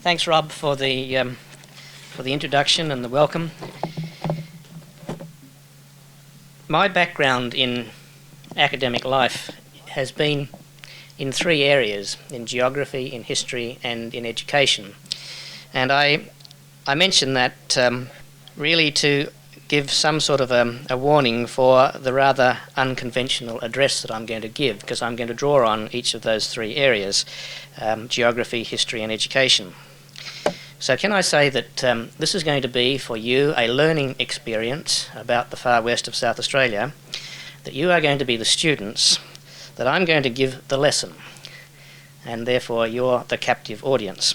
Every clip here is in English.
Thanks, Rob, for the introduction and the welcome. My background in academic life has been in three areas: in geography, in history, and in education. And I mention that really to give some sort of a warning for the rather unconventional address that I'm going to give, because I'm going to draw on each of those three areas: geography, history, and education. So can I say that this is going to be for you a learning experience about the far west of South Australia, that you are going to be the students, that I'm going to give the lesson, and therefore you're the captive audience.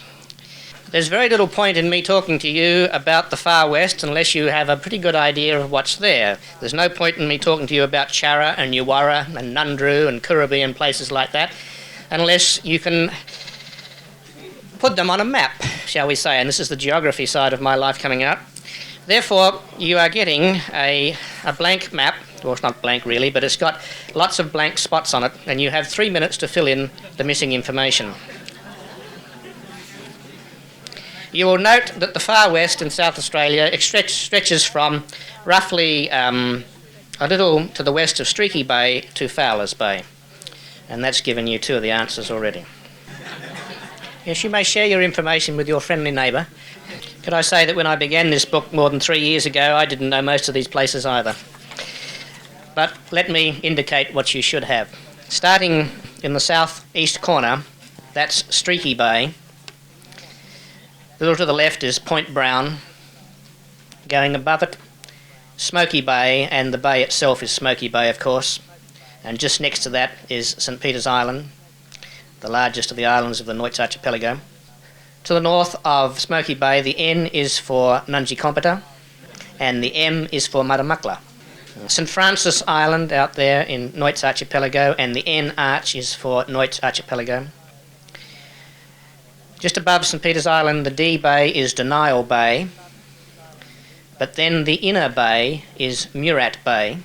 There's very little point in me talking to you about the far west unless you have a pretty good idea of what's there. There's no point in me talking to you about Charra and Uwarra and Nundru and Kurrabi and places like that unless you can put them on a map, shall we say, and this is the geography side of my life coming out. Therefore, you are getting a blank map. Well, it's not blank really, but it's got lots of blank spots on it, and you have 3 minutes to fill in the missing information. You will note that the far west in South Australia stretches from roughly a little to the west of Streaky Bay to Fowlers Bay, and that's given you two of the answers already. Yes, you may share your information with your friendly neighbour. Could I say that when I began this book more than 3 years ago, I didn't know most of these places either. But let me indicate what you should have. Starting in the south-east corner, that's Streaky Bay. A little to the left is Point Brown. Going above it, Smoky Bay, and the bay itself is Smoky Bay, of course. And just next to that is St. Peter's Island, the largest of the islands of the Noits Archipelago. To the north of Smoky Bay, the N is for Nungi-Kompeta, and the M is for Maramakla. St. Francis Island out there in Noits Archipelago, and the N arch is for Noits Archipelago. Just above St. Peter's Island, the D Bay is Denial Bay, but then the inner bay is Murat Bay,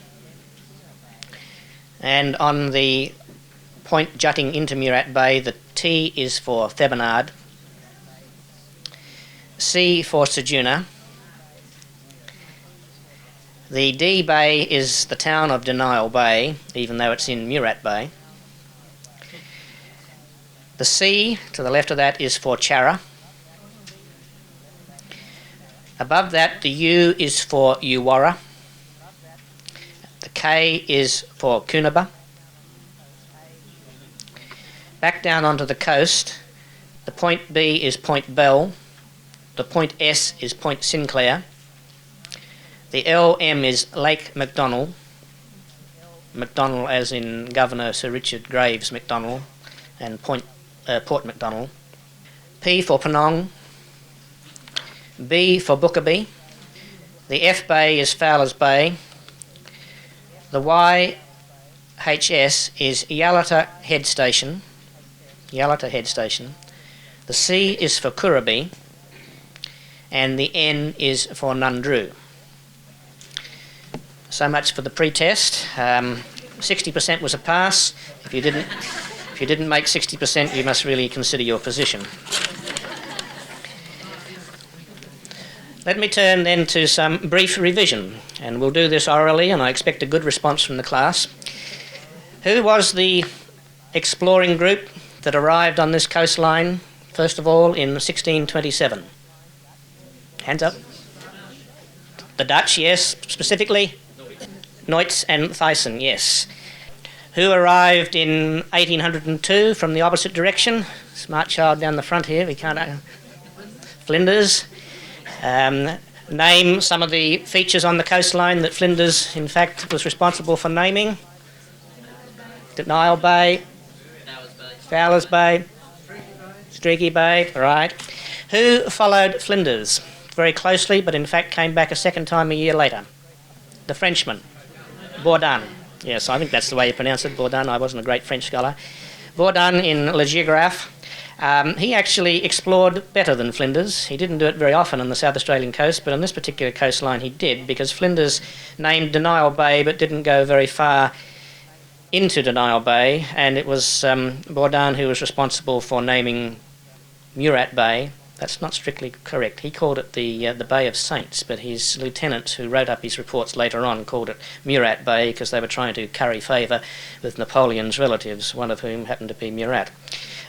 and on the point jutting into Murat Bay, the T is for Thevenard, C for Sejuna. The D Bay is the town of Denial Bay, even though it's in Murat Bay. The C to the left of that is for Charra. Above that, the U is for Uwarra. The K is for Coonabar. Back down onto the coast, the point B is Point Bell. The point S is Point Sinclair. The LM is Lake MacDonald. MacDonald as in Governor Sir Richard Graves MacDonald, and Port MacDonald. P for Penong. B for Bookerby. The F Bay is Fowlers Bay. The YHS is Yalata Head Station. Yalata Head Station. The C is for Kurrabi, and the N is for Nundru. So much for the pre-test. 60% was a pass. If you didn't make 60%, you must really consider your position. Let me turn then to some brief revision, and we'll do this orally, and I expect a good response from the class. Who was the exploring group that arrived on this coastline, first of all, in 1627? Hands up. The Dutch, yes, specifically? Noits and Thyssen, yes. Who arrived in 1802 from the opposite direction? Smart child down the front here, we can't... Flinders. Name some of the features on the coastline that Flinders, in fact, was responsible for naming. Denial Bay. Fowlers Bay. Streaky Bay, right. Who followed Flinders very closely, but in fact came back a second time a year later? The Frenchman, Bourdon. Yes, I think that's the way you pronounce it, Bourdon. I wasn't a great French scholar. Bourdon in Le Géographe. He actually explored better than Flinders. He didn't do it very often on the South Australian coast, but on this particular coastline he did, because Flinders named Denial Bay but didn't go very far into Denial Bay, and it was Bourdon who was responsible for naming Murat Bay, That's not strictly correct. He called it the Bay of Saints, but his lieutenant, who wrote up his reports later on, called it Murat Bay because they were trying to curry favour with Napoleon's relatives, one of whom happened to be Murat.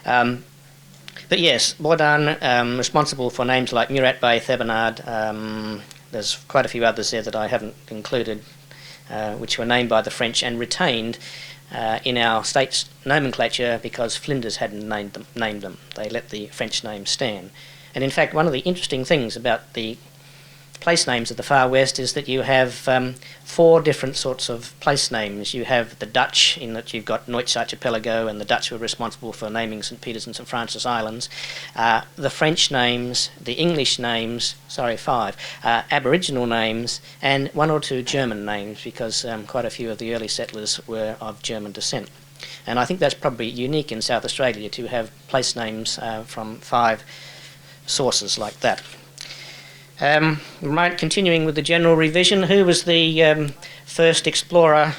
But yes, Bordaan, responsible for names like Murat Bay, Thevenard. There's quite a few others there that I haven't included, which were named by the French and retained in our state's nomenclature because Flinders hadn't named them. They let the French names stand. And in fact, one of the interesting things about the place names of the Far West is that you have 4 different sorts of place names. You have the Dutch, in that you've got Noordse Archipelago, and the Dutch were responsible for naming St. Peter's and St. Francis Islands. The French names, the English names, 5, Aboriginal names, and 1 or 2 German names, because quite a few of the early settlers were of German descent. And I think that's probably unique in South Australia to have place names from 5 sources like that. Right, continuing with the general revision, who was the first explorer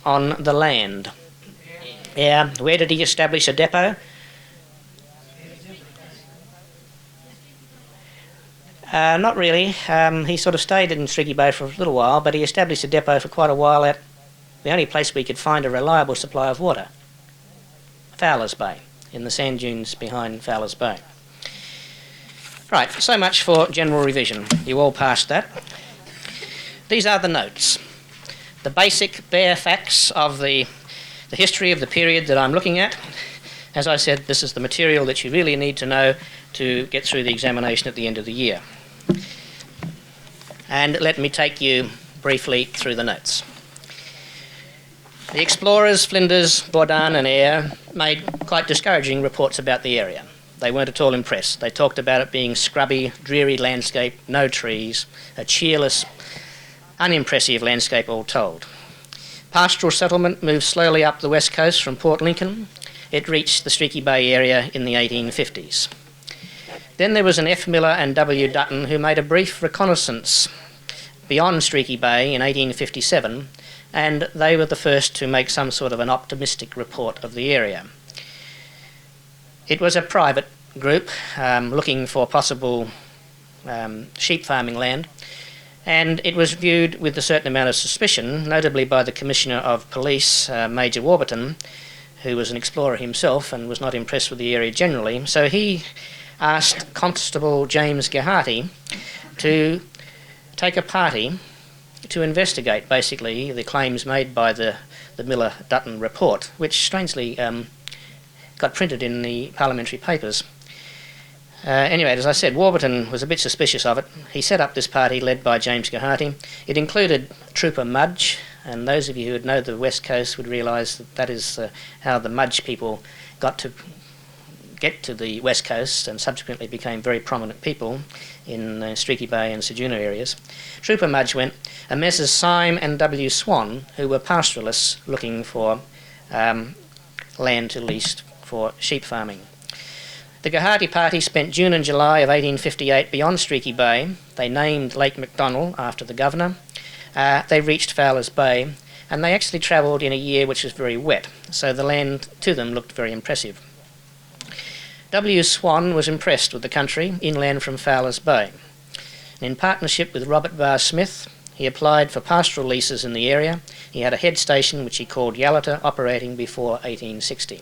on the land? Yeah, where did he establish a depot? Not really. He sort of stayed in Streaky Bay for a little while, but he established a depot for quite a while at the only place we could find a reliable supply of water, Fowlers Bay, in the sand dunes behind Fowlers Bay. Right, so much for general revision. You all passed that. These are the notes. The basic bare facts of the history of the period that I'm looking at. As I said, this is the material that you really need to know to get through the examination at the end of the year. And let me take you briefly through the notes. The explorers, Flinders, Bordaan and Eyre, made quite discouraging reports about the area. They weren't at all impressed. They talked about it being scrubby, dreary landscape, no trees, a cheerless, unimpressive landscape all told. Pastoral settlement moved slowly up the west coast from Port Lincoln. It reached the Streaky Bay area in the 1850s. Then there was an F. Miller and W. Dutton who made a brief reconnaissance beyond Streaky Bay in 1857, and they were the first to make some sort of an optimistic report of the area. It was a private group looking for possible sheep farming land, and it was viewed with a certain amount of suspicion, notably by the Commissioner of Police, Major Warburton, who was an explorer himself and was not impressed with the area generally. So he asked Constable James Geraghty to take a party to investigate basically the claims made by the Miller-Dutton report, which strangely got printed in the parliamentary papers. Anyway, as I said, Warburton was a bit suspicious of it. He set up this party led by James Geraghty. It included Trooper Mudge, and those of you who know the West Coast would realise that that is how the Mudge people got to get to the West Coast and subsequently became very prominent people in Streaky Bay and Ceduna areas. Trooper Mudge went, and Messrs. Syme and W. Swan, who were pastoralists looking for land to lease for sheep farming. The Geraghty party spent June and July of 1858 beyond Streaky Bay. They named Lake McDonnell after the governor. They reached Fowlers Bay, and they actually travelled in a year which was very wet, so the land to them looked very impressive. W. Swan was impressed with the country inland from Fowlers Bay. And in partnership with Robert Barr Smith, he applied for pastoral leases in the area. He had a head station which he called Yalata, operating before 1860.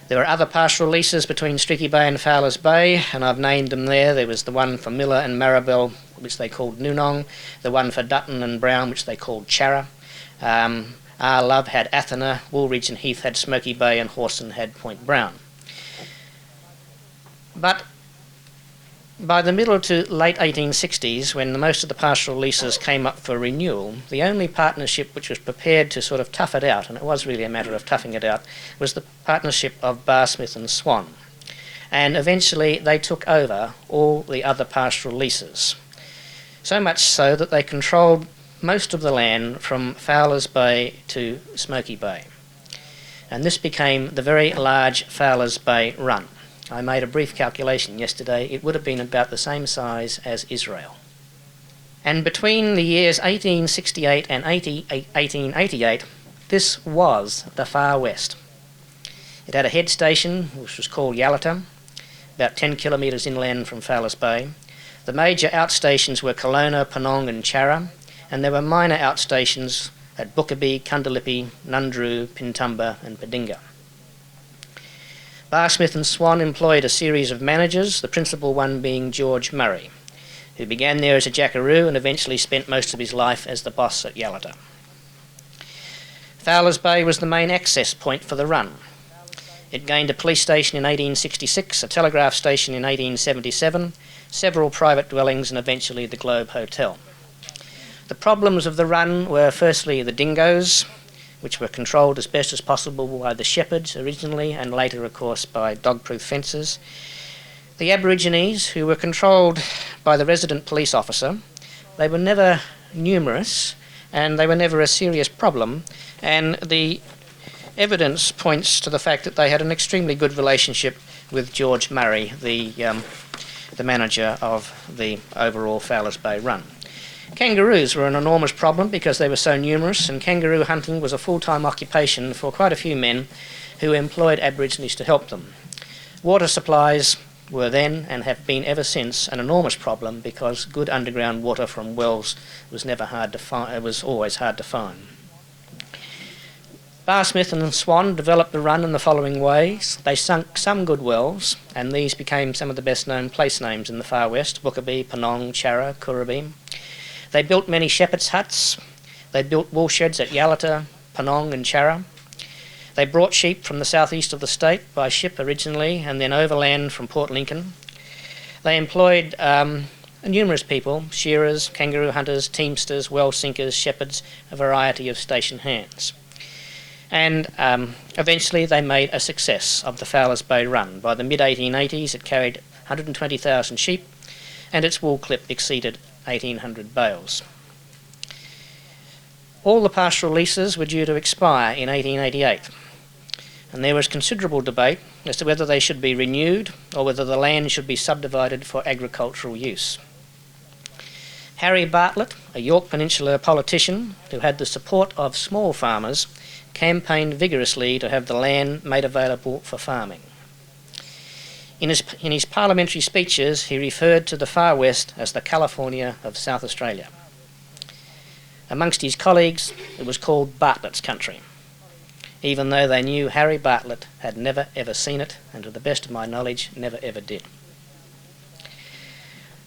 There were other pastoral leases between Streaky Bay and Fowlers Bay, and I've named them there. There was the one for Miller and Maribel, which they called Noonong, the one for Dutton and Brown, which they called Charra. Our Love had Athena, Woolridge and Heath had Smoky Bay, and Horson had Point Brown. But by the middle to late 1860s, when most of the pastoral leases came up for renewal, the only partnership which was prepared to sort of tough it out, and it was really a matter of toughing it out, was the partnership of Barr Smith and Swan. And eventually they took over all the other pastoral leases. So much so that they controlled most of the land from Fowlers Bay to Smoky Bay. And this became the very large Fowlers Bay Run. I made a brief calculation yesterday. It would have been about the same size as Israel. And between the years 1868 and 1888, this was the Far West. It had a head station, which was called Yalata. about 10 kilometres inland from Fowlers Bay. The major outstations were Kelowna, Penong and Charra, and there were minor outstations at Bookaby, Kundalippi, Nundroo, Pintumba and Padinga. Bar Smith and Swan employed a series of managers, the principal one being George Murray, who began there as a jackaroo and eventually spent most of his life as the boss at Yalata. Fowlers Bay was the main access point for the run. It gained a police station in 1866, a telegraph station in 1877, several private dwellings and eventually the Globe Hotel. The problems of the run were firstly the dingoes, which were controlled as best as possible by the shepherds originally and later, of course, by dog-proof fences. The Aborigines, who were controlled by the resident police officer, they were never numerous and they were never a serious problem, and the evidence points to the fact that they had an extremely good relationship with George Murray, the manager of the overall Fowlers Bay Run. Kangaroos were an enormous problem because they were so numerous, and kangaroo hunting was a full-time occupation for quite a few men who employed Aborigines to help them. Water supplies were then, and have been ever since, an enormous problem because good underground water from wells was always hard to find. Bar Smith and Swan developed the run in the following ways. They sunk some good wells, and these became some of the best-known place names in the far west: Bookaby, Penong, Charra, Currabee. They built many shepherds' huts. They built wool sheds at Yalata, Penong and Charra. They brought sheep from the southeast of the state by ship originally and then overland from Port Lincoln. They employed numerous people: shearers, kangaroo hunters, teamsters, well sinkers, shepherds, a variety of station hands. And eventually they made a success of the Fowlers Bay Run. By the mid-1880s it carried 120,000 sheep and its wool clip exceeded 1,800 bales. All the pastoral leases were due to expire in 1888, and there was considerable debate as to whether they should be renewed or whether the land should be subdivided for agricultural use. Harry Bartlett, a York Peninsula politician who had the support of small farmers, campaigned vigorously to have the land made available for farming. In his parliamentary speeches, he referred to the far west as the California of South Australia. Amongst his colleagues, it was called Bartlett's country, even though they knew Harry Bartlett had never ever seen it, and to the best of my knowledge, never ever did.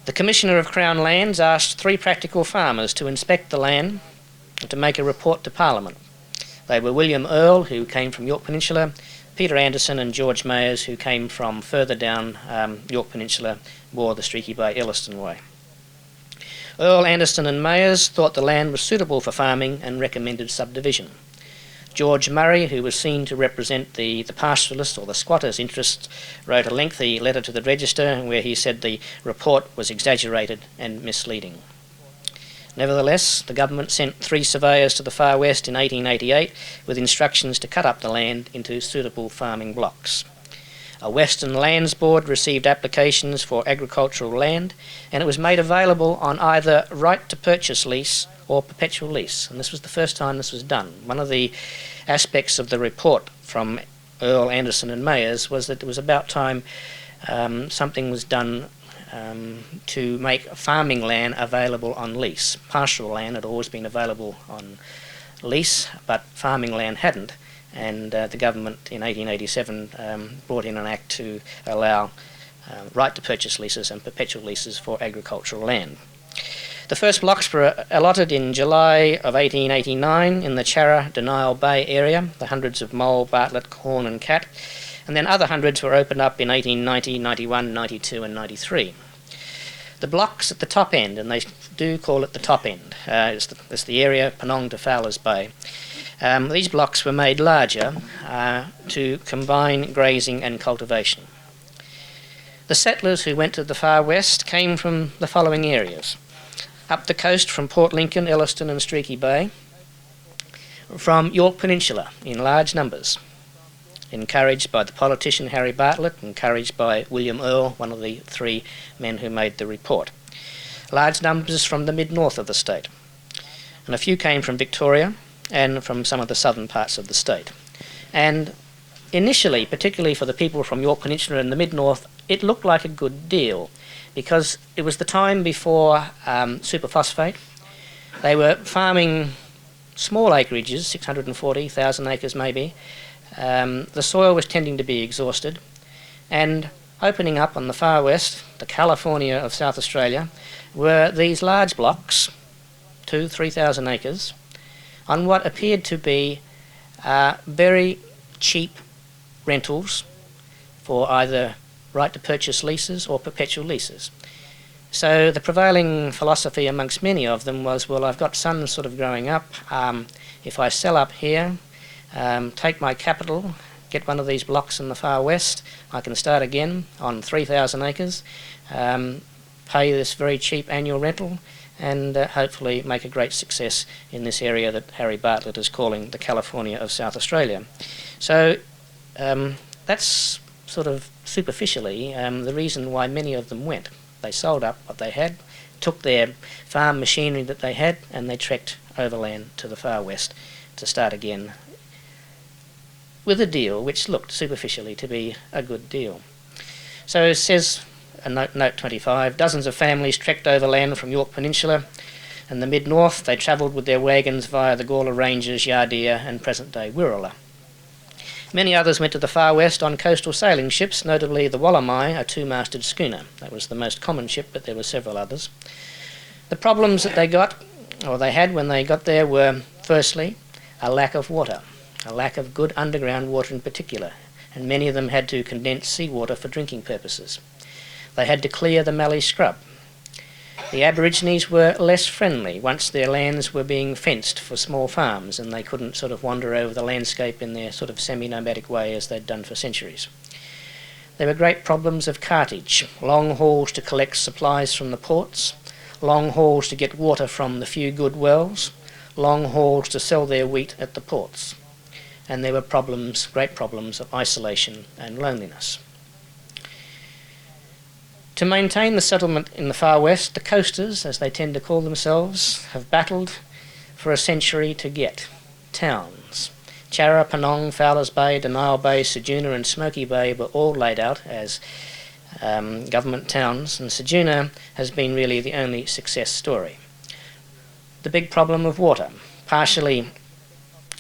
The Commissioner of Crown Lands asked 3 practical farmers to inspect the land and to make a report to Parliament. They were William Earl, who came from York Peninsula, Peter Anderson and George Mayers, who came from further down York Peninsula, more the Streaky Bay, Elliston way. Earl, Anderson and Mayers thought the land was suitable for farming and recommended subdivision. George Murray, who was seen to represent the pastoralists or the squatters' interests, wrote a lengthy letter to the Register where he said the report was exaggerated and misleading. Nevertheless, the government sent 3 surveyors to the far west in 1888 with instructions to cut up the land into suitable farming blocks. A Western Lands Board received applications for agricultural land, and it was made available on either right to purchase lease or perpetual lease, and this was the first time this was done. One of the aspects of the report from Earl, Anderson and Mayers was that it was about time something was done to make farming land available on lease. Pastoral land had always been available on lease, but farming land hadn't, and the government in 1887 brought in an act to allow right to purchase leases and perpetual leases for agricultural land. The first blocks were allotted in July of 1889 in the Charra Denial Bay area, the hundreds of mole, Bartlett, corn and cat, and then other hundreds were opened up in 1890, 91, 92 and 93. The blocks at the top end, and they do call it the top end, it's the area Penong to Fowlers Bay. These blocks were made larger to combine grazing and cultivation. The settlers who went to the far west came from the following areas: up the coast from Port Lincoln, Elliston and Streaky Bay, from York Peninsula in large numbers, encouraged by the politician Harry Bartlett, encouraged by William Earl, one of the 3 men who made the report. Large numbers from the mid-north of the state, and a few came from Victoria and from some of the southern parts of the state. And initially, particularly for the people from York Peninsula and the mid-north, it looked like a good deal because it was the time before superphosphate. They were farming small acreages, 640,000 acres maybe. The soil was tending to be exhausted, and opening up on the far west, the California of South Australia, were these large blocks, 2,000-3,000 acres, on what appeared to be very cheap rentals for either right to purchase leases or perpetual leases. So the prevailing philosophy amongst many of them was, well, I've got sons sort of growing up. If I sell up here, take my capital, get one of these blocks in the far west, I can start again on 3,000 acres, pay this very cheap annual rental, and hopefully make a great success in this area that Harry Bartlett is calling the California of South Australia. So that's sort of superficially the reason why many of them went. They sold up what they had, took their farm machinery that they had, and they trekked overland to the far west to start again with a deal which looked superficially to be a good deal. So it says, note 25, dozens of families trekked overland from York Peninsula and the mid-north. They travelled with their wagons via the Gawler Ranges, Yardea and present-day Wirrala. Many others went to the far west on coastal sailing ships, notably the Wallamai, a two-masted schooner. That was the most common ship, but there were several others. The problems that they had when they got there were, firstly, a lack of water, a lack of good underground water in particular, and many of them had to condense seawater for drinking purposes. They had to clear the mallee scrub. The Aborigines were less friendly once their lands were being fenced for small farms and they couldn't sort of wander over the landscape in their sort of semi-nomadic way as they'd done for centuries. There were great problems of cartage, long hauls to collect supplies from the ports, long hauls to get water from the few good wells, long hauls to sell their wheat at the ports. And there were problems, great problems of isolation and loneliness. To maintain the settlement in the far west, the coasters, as they tend to call themselves, have battled for a century to get towns. Charra, Penong, Fowlers Bay, Denial Bay, Ceduna and Smoky Bay were all laid out as government towns, and Ceduna has been really the only success story. The big problem of water, partially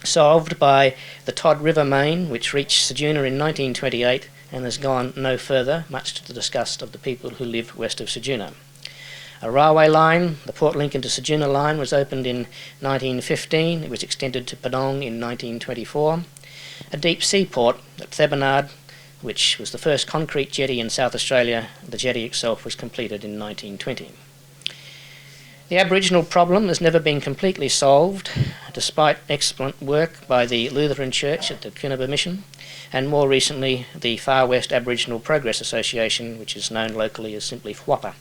solved by the Todd River main, which reached Ceduna in 1928 and has gone no further, much to the disgust of the people who live west of Ceduna. A railway line, the Port Lincoln to Ceduna line, was opened in 1915. It was extended to Penong in 1924. A deep sea port at Thevenard, which was the first concrete jetty in South Australia. The jetty itself was completed in 1920. The Aboriginal problem has never been completely solved, despite excellent work by the Lutheran Church at the Cunaba Mission, and more recently the Far West Aboriginal Progress Association, which is known locally as simply FWAPA.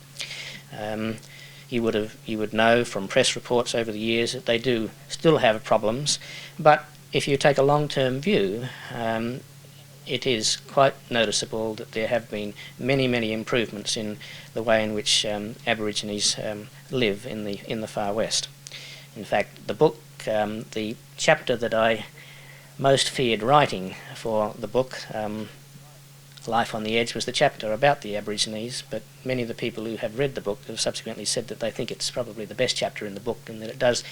You would know from press reports over the years that they do still have problems, but if you take a long-term view, it is quite noticeable that there have been many improvements in the way in which Aborigines live in the far west. In fact, the book, the chapter that I most feared writing for the book, Life on the Edge, was the chapter about the Aborigines, but many of the people who have read the book have subsequently said that they think it's probably the best chapter in the book and that it does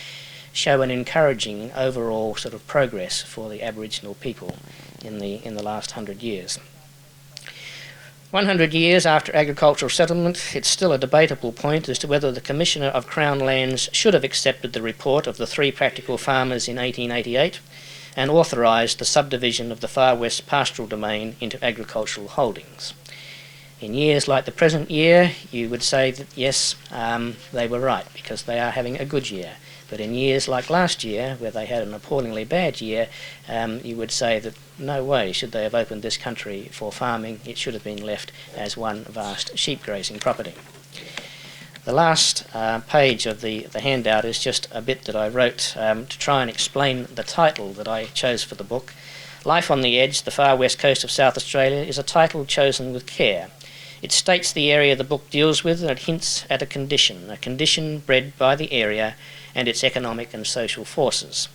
show an encouraging overall sort of progress for the Aboriginal people in the last 100 years. 100 years after agricultural settlement, it's still a debatable point as to whether the Commissioner of Crown Lands should have accepted the report of the three practical farmers in 1888 and authorised the subdivision of the Far West pastoral domain into agricultural holdings. In years like the present year, you would say that yes, they were right because they are having a good year. But in years like last year, where they had an appallingly bad year, you would say that no way should they have opened this country for farming. It should have been left as one vast sheep grazing property. The last page of the handout is just a bit that I wrote to try and explain the title that I chose for the book. Life on the Edge, the Far West Coast of South Australia, is a title chosen with care. It states the area the book deals with and it hints at a condition bred by the area and its economic and social forces.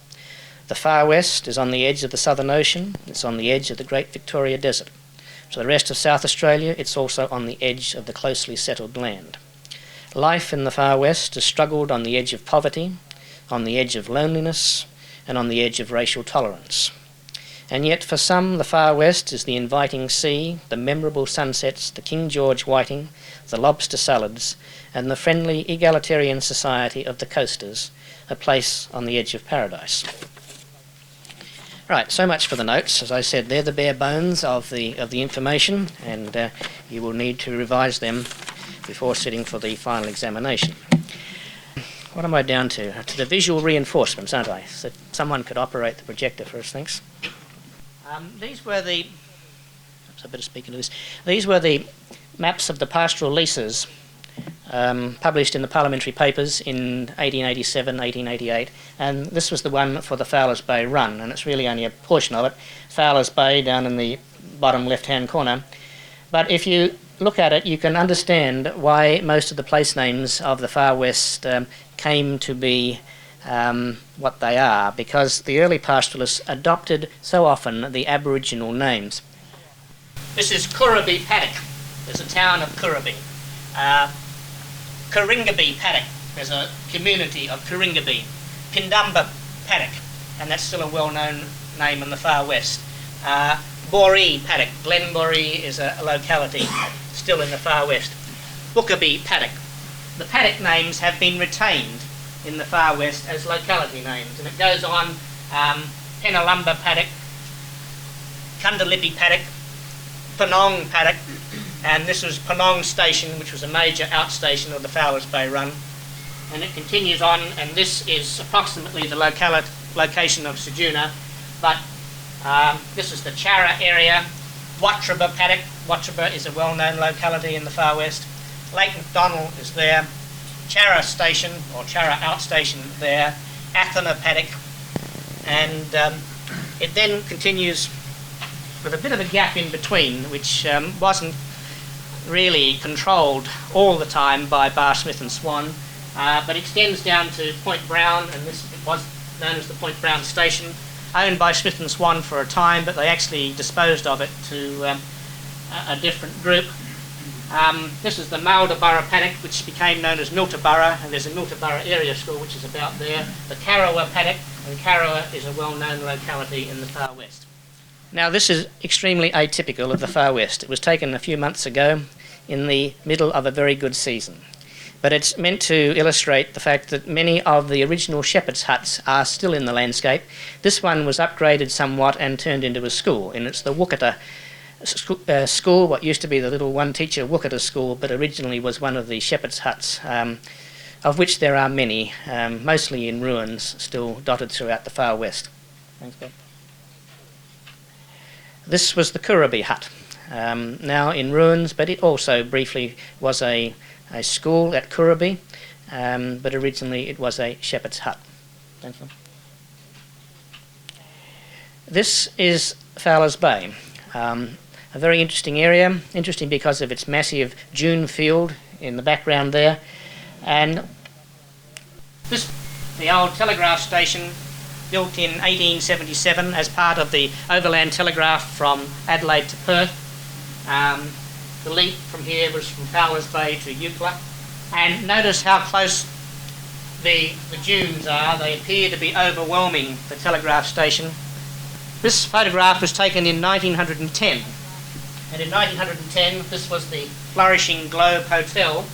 The Far West is on the edge of the Southern Ocean. It's on the edge of the Great Victoria Desert. To the rest of South Australia, it's also on the edge of the closely settled land. Life in the far west has struggled on the edge of poverty, on the edge of loneliness, and on the edge of racial tolerance. And yet for some, the far west is the inviting sea, the memorable sunsets, the King George whiting, the lobster salads, and the friendly egalitarian society of the coasters, a place on the edge of paradise. Right, so much for the notes. As I said, they're the bare bones of the information, and you will need to revise them before sitting for the final examination. What am I down to? To the visual reinforcements, aren't I? So someone could operate the projector for us, thanks. These were the... Perhaps I better speak into this. These were the maps of the pastoral leases published in the parliamentary papers in 1887, 1888, and this was the one for the Fowlers Bay Run, and it's really only a portion of it. Fowlers Bay down in the bottom left-hand corner. But if you look at it, you can understand why most of the place names of the far west came to be what they are, because the early pastoralists adopted so often the Aboriginal names. This is Currabee Paddock. There's a town of Currabee. Coringaby Paddock. There's a community of Coringaby. Pindumba Paddock, and that's still a well-known name in the far west. Boree Paddock. Glenboree is a locality still in the far west. Bookaby Paddock. The paddock names have been retained in the far west as locality names, and it goes on Penalumba Paddock, Kundalippi Paddock, Penong Paddock, and this was Penong Station, which was a major outstation of the Fowlers Bay Run, and it continues on, and this is approximately the location of Sejuna, but this is the Charra area. Watraba Paddock. Watraba is a well-known locality in the far west. Lake McDonald is there. Charra Station, or Charra Outstation there. Athena Paddock. And it then continues with a bit of a gap in between, which wasn't really controlled all the time by Bar Smith and Swan, but extends down to Point Brown, and this was known as the Point Brown Station, owned by Smith and Swan for a time, but they actually disposed of it to a different group. This is the Maldaborough Paddock, which became known as Miltaborough, and there's a Miltaborough area school which is about there. The Carrawa Paddock, and Carrawa is a well-known locality in the far west. Now this is extremely atypical of the far west. It was taken a few months ago in the middle of a very good season. But it's meant to illustrate the fact that many of the original shepherd's huts are still in the landscape. This one was upgraded somewhat and turned into a school, and it's the Wookata school, what used to be the little one-teacher Wookata school, but originally was one of the shepherd's huts, of which there are many, mostly in ruins, still dotted throughout the far west. Thanks, Bob. This was the Currabee hut, now in ruins, but it also briefly was a school at Currabee, but originally it was a shepherd's hut. Thank you. This is Fowlers Bay, a very interesting area, interesting because of its massive dune field in the background there, and this, the old telegraph station, built in 1877 as part of the overland telegraph from Adelaide to Perth. The link from here was from Fowlers Bay to Eucla. And notice how close the dunes are. They appear to be overwhelming the telegraph station. This photograph was taken in 1910. And in 1910, this was the flourishing Globe Hotel.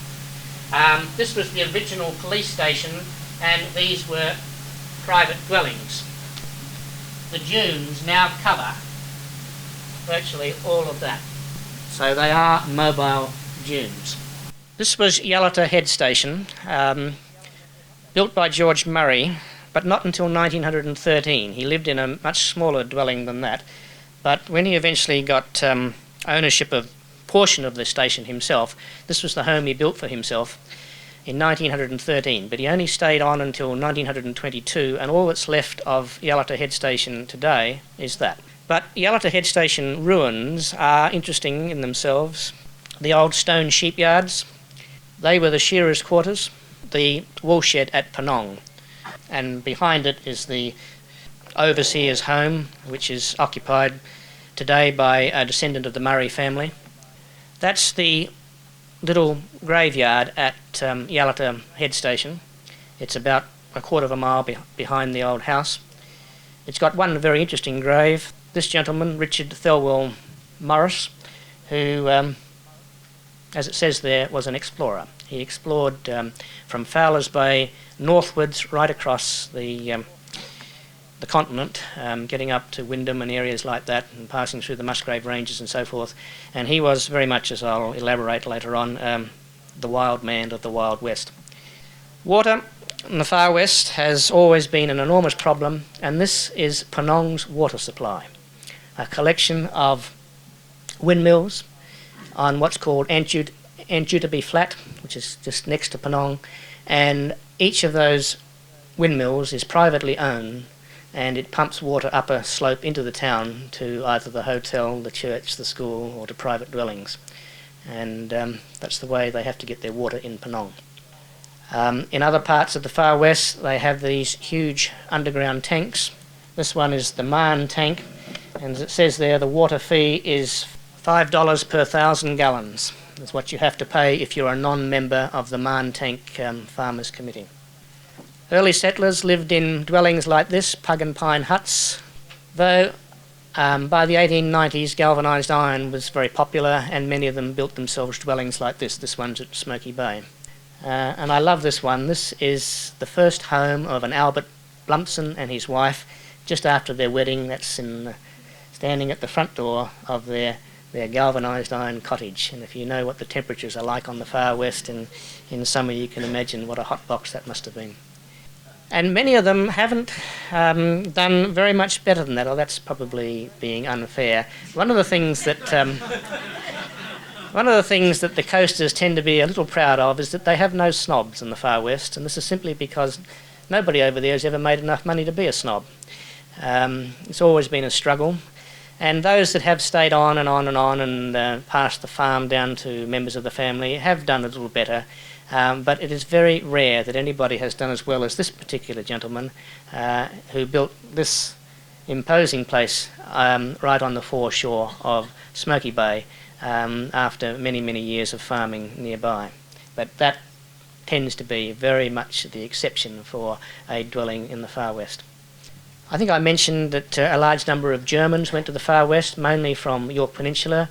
This was the original police station, and these were private dwellings. The dunes now cover virtually all of that. So they are mobile dunes. This was Yalata Head Station, built by George Murray, but not until 1913. He lived in a much smaller dwelling than that, but when he eventually got ownership of a portion of the station himself, this was the home he built for himself in 1913, but he only stayed on until 1922, and all that's left of Yalata Head Station today is that. But Yalata Head Station ruins are interesting in themselves. The old stone sheepyards, they were the shearers' quarters, the wool shed at Penong, and behind it is the overseer's home, which is occupied today by a descendant of the Murray family. That's the little graveyard at Yalata head station. It's about a quarter of a mile behind the old house. It's got one very interesting grave. This gentleman, Richard Thelwell Morris, who, as it says there, was an explorer. He explored from Fowlers Bay northwards right across the continent, getting up to Wyndham and areas like that, and passing through the Musgrave Ranges and so forth. And he was very much, as I'll elaborate later on, the wild man of the Wild West. Water in the far west has always been an enormous problem, and this is Penong's water supply, a collection of windmills on what's called Anjutabee Flat, which is just next to Penong, and each of those windmills is privately owned, and it pumps water up a slope into the town to either the hotel, the church, the school, or to private dwellings. And that's the way they have to get their water in Penong. In other parts of the far west, they have these huge underground tanks. This one is the Marn tank, and as it says there, the water fee is $5 per 1,000 gallons. That's what you have to pay if you're a non-member of the Marn Tank Farmers Committee. Early settlers lived in dwellings like this, pug and pine huts, though by the 1890s galvanised iron was very popular, and many of them built themselves dwellings like this. This one's at Smoky Bay. And I love this one. This is the first home of an Albert Blumpson and his wife just after their wedding. That's standing at the front door of their galvanised iron cottage. And if you know what the temperatures are like on the far west in summer, you can imagine what a hot box that must have been. And many of them haven't done very much better than that, or that's probably being unfair. One of the things that the coasters tend to be a little proud of is that they have no snobs in the far west, and this is simply because nobody over there has ever made enough money to be a snob. It's always been a struggle, and those that have stayed on and on and on and passed the farm down to members of the family have done a little better, but it is very rare that anybody has done as well as this particular gentleman who built this imposing place right on the foreshore of Smoky Bay after many, many years of farming nearby. But that tends to be very much the exception for a dwelling in the far west. I think I mentioned that a large number of Germans went to the far west, mainly from York Peninsula.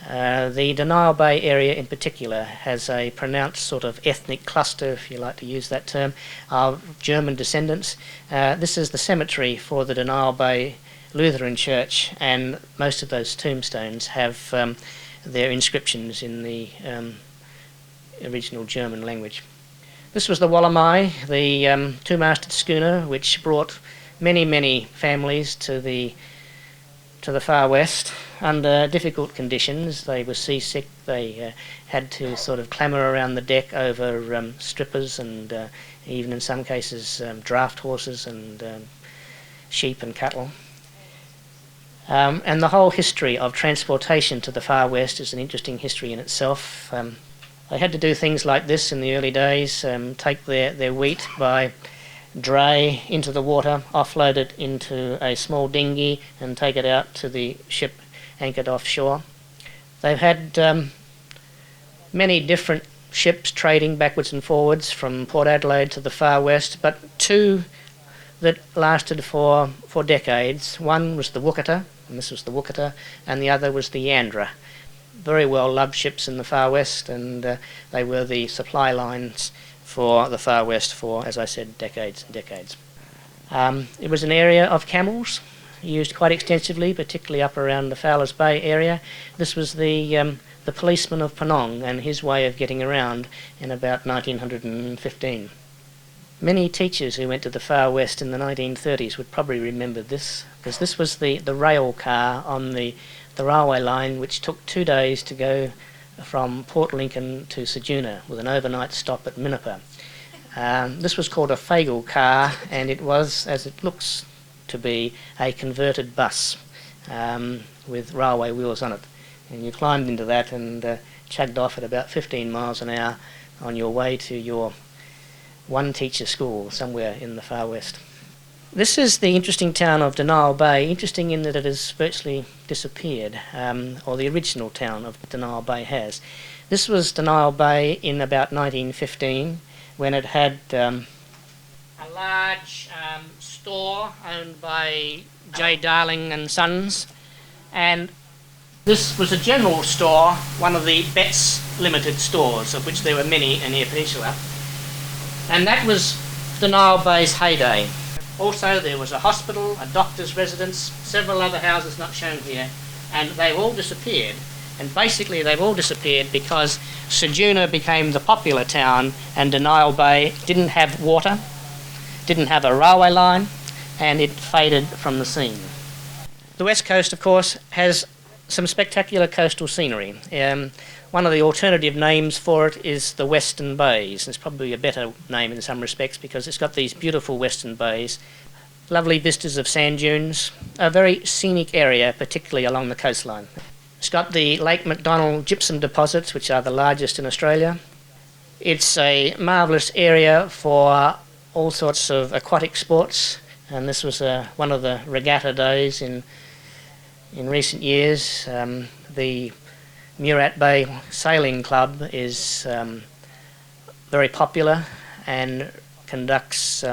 The Denial Bay area in particular has a pronounced sort of ethnic cluster, if you like to use that term, of German descendants. This is the cemetery for the Denial Bay Lutheran Church, and most of those tombstones have their inscriptions in the original German language. This was the Wallamai, the two-masted schooner which brought many, many families to the far west under difficult conditions. They were seasick, they had to sort of clamour around the deck over strippers and even in some cases draft horses and sheep and cattle. And the whole history of transportation to the far west is an interesting history in itself. They had to do things like this in the early days, take their wheat by dray into the water, offload it into a small dinghy and take it out to the ship anchored offshore. They've had many different ships trading backwards and forwards from Port Adelaide to the far west, but two that lasted for decades. One was the Wookata, and this was the Wookata, and the other was the Yandra. Very well loved ships in the far west, and they were the supply lines for the far west for, as I said, decades and decades. It was an area of camels, used quite extensively, particularly up around the Fowlers Bay area. This was the policeman of Penong and his way of getting around in about 1915. Many teachers who went to the far west in the 1930s would probably remember this, because this was the rail car on the railway line, which took 2 days to go from Port Lincoln to Ceduna with an overnight stop at Minapa. This was called a Fagel car, and it was, as it looks to be, a converted bus with railway wheels on it. And you climbed into that and chugged off at about 15 miles an hour on your way to your one teacher school somewhere in the far west. This is the interesting town of Denial Bay, interesting in that it has virtually disappeared, or the original town of Denial Bay has. This was Denial Bay in about 1915, when it had a large store owned by J. Darling and Sons, and this was a general store, one of the Betts Limited stores, of which there were many in the peninsula, and that was Denial Bay's heyday. Also, there was a hospital, a doctor's residence, several other houses not shown here, and they've all disappeared. And basically they've all disappeared because Ceduna became the popular town and Denial Bay didn't have water, didn't have a railway line, and it faded from the scene. The west coast, of course, has some spectacular coastal scenery. One of the alternative names for it is the Western Bays. It's probably a better name in some respects because it's got these beautiful Western Bays, lovely vistas of sand dunes, a very scenic area, particularly along the coastline. It's got the Lake McDonald gypsum deposits, which are the largest in Australia. It's a marvellous area for all sorts of aquatic sports, and this was one of the regatta days in recent years. The Murat Bay Sailing Club is very popular and conducts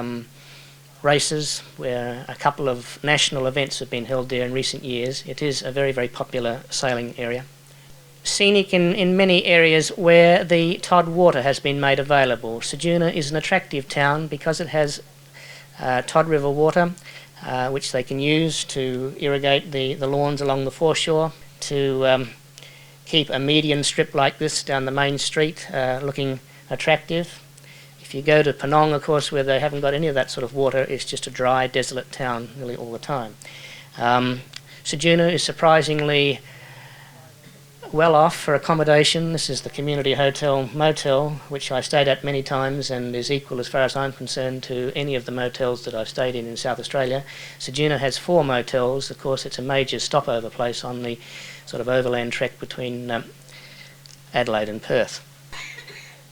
races where a couple of national events have been held there in recent years. It is a very, very popular sailing area. Scenic in many areas where the Todd water has been made available. Ceduna is an attractive town because it has Todd River water, which they can use to irrigate the lawns along the foreshore, to keep a median strip like this down the main street looking attractive. If you go to Penong, of course, where they haven't got any of that sort of water, it's just a dry, desolate town nearly all the time. Ceduna is surprisingly well off for accommodation. This is the Community Hotel Motel, which I stayed at many times and is equal, as far as I'm concerned, to any of the motels that I've stayed in South Australia. Ceduna has 4 motels. Of course, it's a major stopover place on the sort of overland trek between Adelaide and Perth.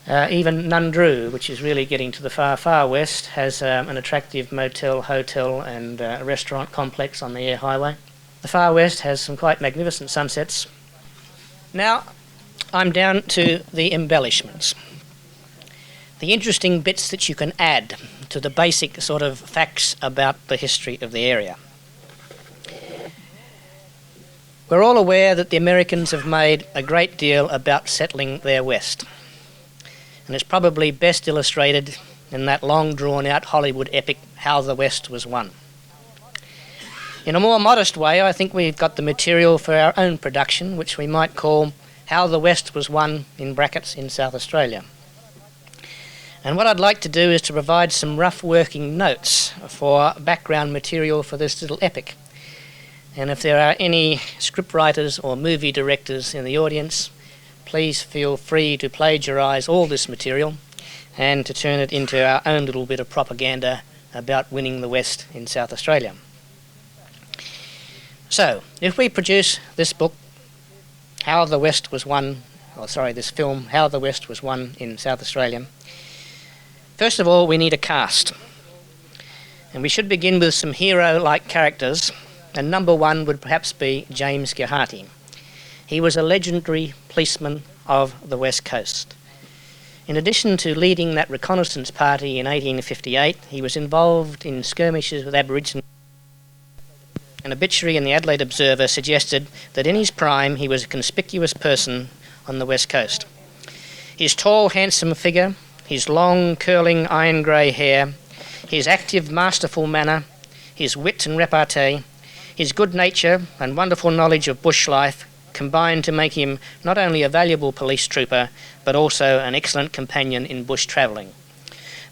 Even Nundroo, which is really getting to the far, far west, has an attractive motel, hotel and restaurant complex on the Air Highway. The far west has some quite magnificent sunsets. Now, I'm down to the embellishments. The interesting bits that you can add to the basic sort of facts about the history of the area. We're all aware that the Americans have made a great deal about settling their west. And it's probably best illustrated in that long drawn-out Hollywood epic, How the West Was Won. In a more modest way, I think we've got the material for our own production, which we might call How the West Was Won, in brackets, in South Australia. And what I'd like to do is to provide some rough working notes for background material for this little epic. And if there are any scriptwriters or movie directors in the audience, please feel free to plagiarise all this material and to turn it into our own little bit of propaganda about winning the West in South Australia. So, if we produce this book, How the West Was Won, this film, How the West Was Won in South Australia, first of all, we need a cast. And we should begin with some hero-like characters, and number one would perhaps be James Geraghty. He was a legendary policeman of the West Coast. In addition to leading that reconnaissance party in 1858, he was involved in skirmishes with Aboriginal. An obituary in the Adelaide Observer suggested that in his prime he was a conspicuous person on the West Coast. His tall, handsome figure, his long, curling, iron grey hair, his active, masterful manner, his wit and repartee, his good nature and wonderful knowledge of bush life combined to make him not only a valuable police trooper, but also an excellent companion in bush travelling.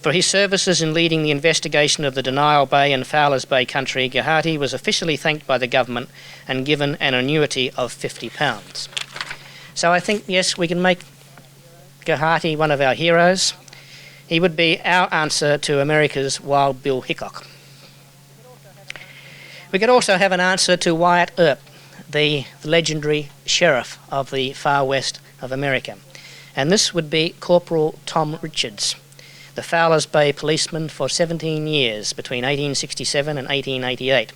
For his services in leading the investigation of the Denial Bay and Fowlers Bay country, Geraghty was officially thanked by the government and given an annuity of £50. So I think, yes, we can make Geraghty one of our heroes. He would be our answer to America's Wild Bill Hickok. We could also have an answer to Wyatt Earp, the legendary sheriff of the far west of America. And this would be Corporal Tom Richards. the Fowlers Bay policeman for 17 years between 1867 and 1888.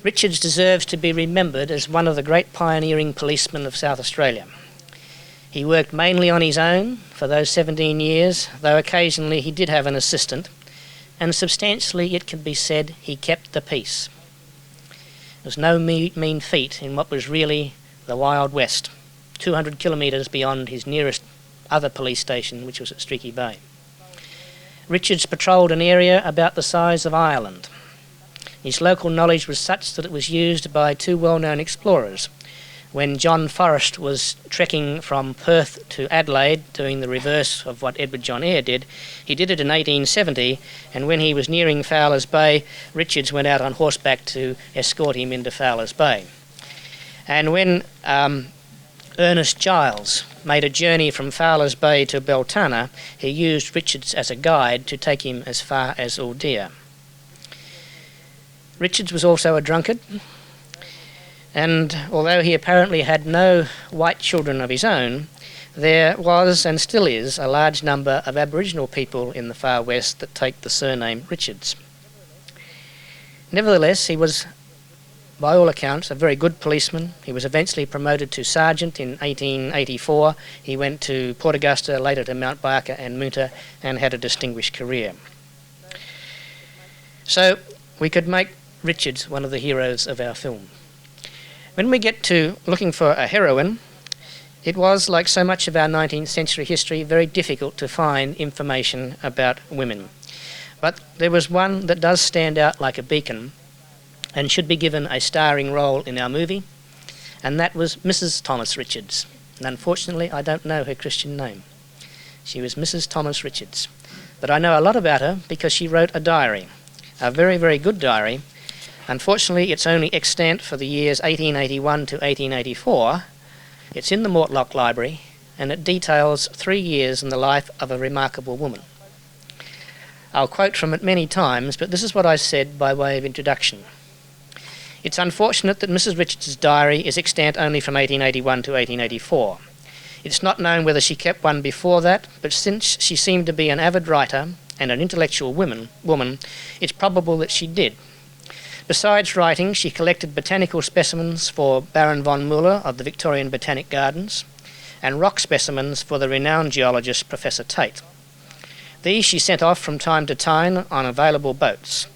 Richards deserves to be remembered as one of the great pioneering policemen of South Australia. He worked mainly on his own for those 17 years, though occasionally he did have an assistant, and substantially it can be said he kept the peace. It was no mean feat in what was really the Wild West, 200 kilometres beyond his nearest other police station, which was at Streaky Bay. Richards patrolled an area about the size of Ireland. His local knowledge was such that it was used by two well-known explorers. When John Forrest was trekking from Perth to Adelaide, doing the reverse of what Edward John Eyre did, he did it in 1870, and when he was nearing Fowlers Bay, Richards went out on horseback to escort him into Fowlers Bay. And when Ernest Giles made a journey from Fowlers Bay to Beltana, he used Richards as a guide to take him as far as Aldea. Richards was also a drunkard, and although he apparently had no white children of his own, there was and still is a large number of Aboriginal people in the far west that take the surname Richards. Nevertheless, he was, by all accounts, a very good policeman. He was eventually promoted to sergeant in 1884. He went to Port Augusta, later to Mount Barker and Moonta, and had a distinguished career. So we could make Richards one of the heroes of our film. When we get to looking for a heroine, it was, like so much of our 19th century history, very difficult to find information about women. But there was one that does stand out like a beacon and should be given a starring role in our movie, and that was Mrs. Thomas Richards. And unfortunately, I don't know her Christian name. She was Mrs. Thomas Richards. But I know a lot about her because she wrote a diary, a very, very good diary. Unfortunately, it's only extant for the years 1881 to 1884. It's in the Mortlock Library, and it details 3 years in the life of a remarkable woman. I'll quote from it many times, but this is what I said by way of introduction. It's unfortunate that Mrs. Richards' diary is extant only from 1881 to 1884. It's not known whether she kept one before that, but since she seemed to be an avid writer and an intellectual woman, it's probable that she did. Besides writing, she collected botanical specimens for Baron von Mueller of the Victorian Botanic Gardens and rock specimens for the renowned geologist Professor Tate. These she sent off from time to time on available boats.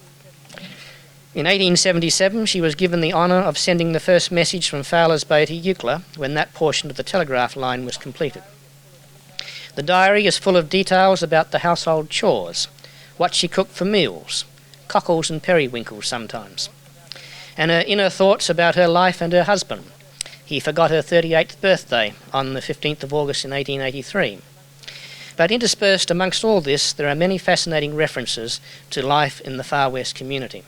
In 1877, she was given the honour of sending the first message from Fowlers Bay to Eucla when that portion of the telegraph line was completed. The diary is full of details about the household chores, what she cooked for meals, cockles and periwinkles sometimes, and her inner thoughts about her life and her husband. He forgot her 38th birthday on the 15th of August in 1883. But interspersed amongst all this, there are many fascinating references to life in the Far West community.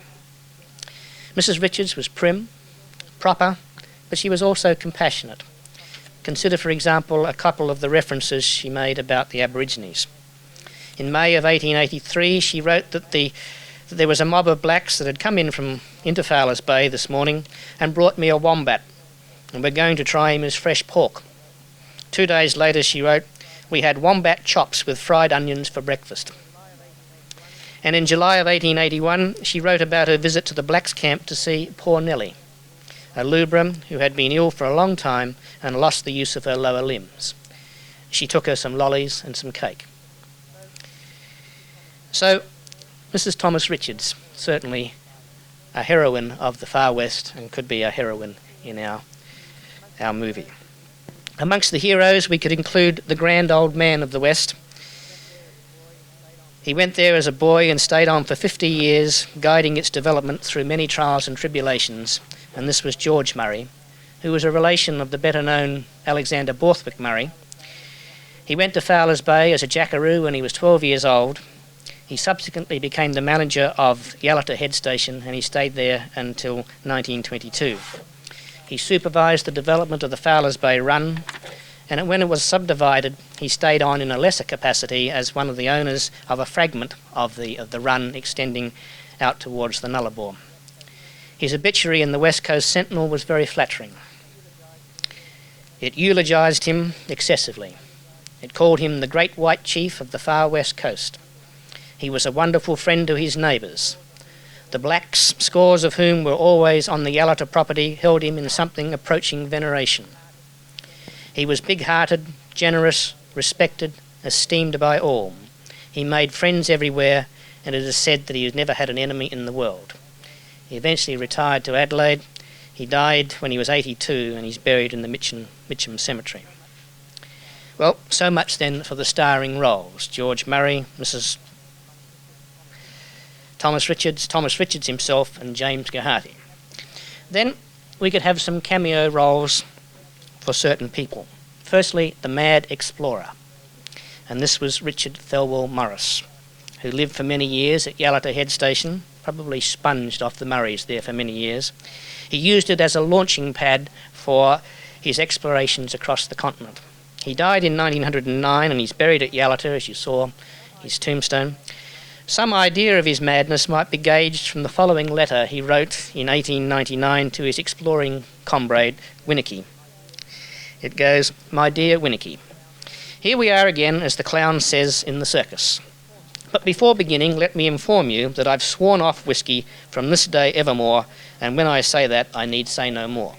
Mrs. Richards was prim, proper, but she was also compassionate. Consider, for example, a couple of the references she made about the Aborigines. In May of 1883, she wrote that there was a mob of blacks that had come into Fowlers Bay this morning and brought me a wombat, and we're going to try him as fresh pork. 2 days later, she wrote, we had wombat chops with fried onions for breakfast. And in July of 1881, she wrote about her visit to the blacks' camp to see poor Nellie, a lubra who had been ill for a long time and lost the use of her lower limbs. She took her some lollies and some cake. So, Mrs. Thomas Richards, certainly a heroine of the Far West and could be a heroine in our movie. Amongst the heroes, we could include the grand old man of the West. He went there as a boy and stayed on for 50 years, guiding its development through many trials and tribulations, and this was George Murray, who was a relation of the better-known Alexander Borthwick Murray. He went to Fowlers Bay as a jackaroo when he was 12 years old. He subsequently became the manager of Yalata Head Station, and he stayed there until 1922. He supervised the development of the Fowlers Bay Run, and when it was subdivided, he stayed on in a lesser capacity as one of the owners of a fragment of the run extending out towards the Nullarbor. His obituary in the West Coast Sentinel was very flattering. It eulogised him excessively. It called him the Great White Chief of the far west coast. He was a wonderful friend to his neighbours. The blacks, scores of whom were always on the Yalata property, held him in something approaching veneration. He was big-hearted, generous, respected, esteemed by all. He made friends everywhere, and it is said that he has never had an enemy in the world. He eventually retired to Adelaide. He died when he was 82, and he's buried in the Mitcham Cemetery. Well, so much then for the starring roles. George Murray, Mrs. Thomas Richards himself, and James Gahati. Then we could have some cameo roles for certain people. Firstly, the Mad Explorer. And this was Richard Thelwell Morris, who lived for many years at Yalata Head Station, probably sponged off the Murrays there for many years. He used it as a launching pad for his explorations across the continent. He died in 1909 and he's buried at Yalata, as you saw his tombstone. Some idea of his madness might be gauged from the following letter he wrote in 1899 to his exploring comrade, Winnicky. It goes, "My dear Winnicky, here we are again, as the clown says in the circus. But before beginning, let me inform you that I've sworn off whisky from this day evermore, and when I say that, I need say no more.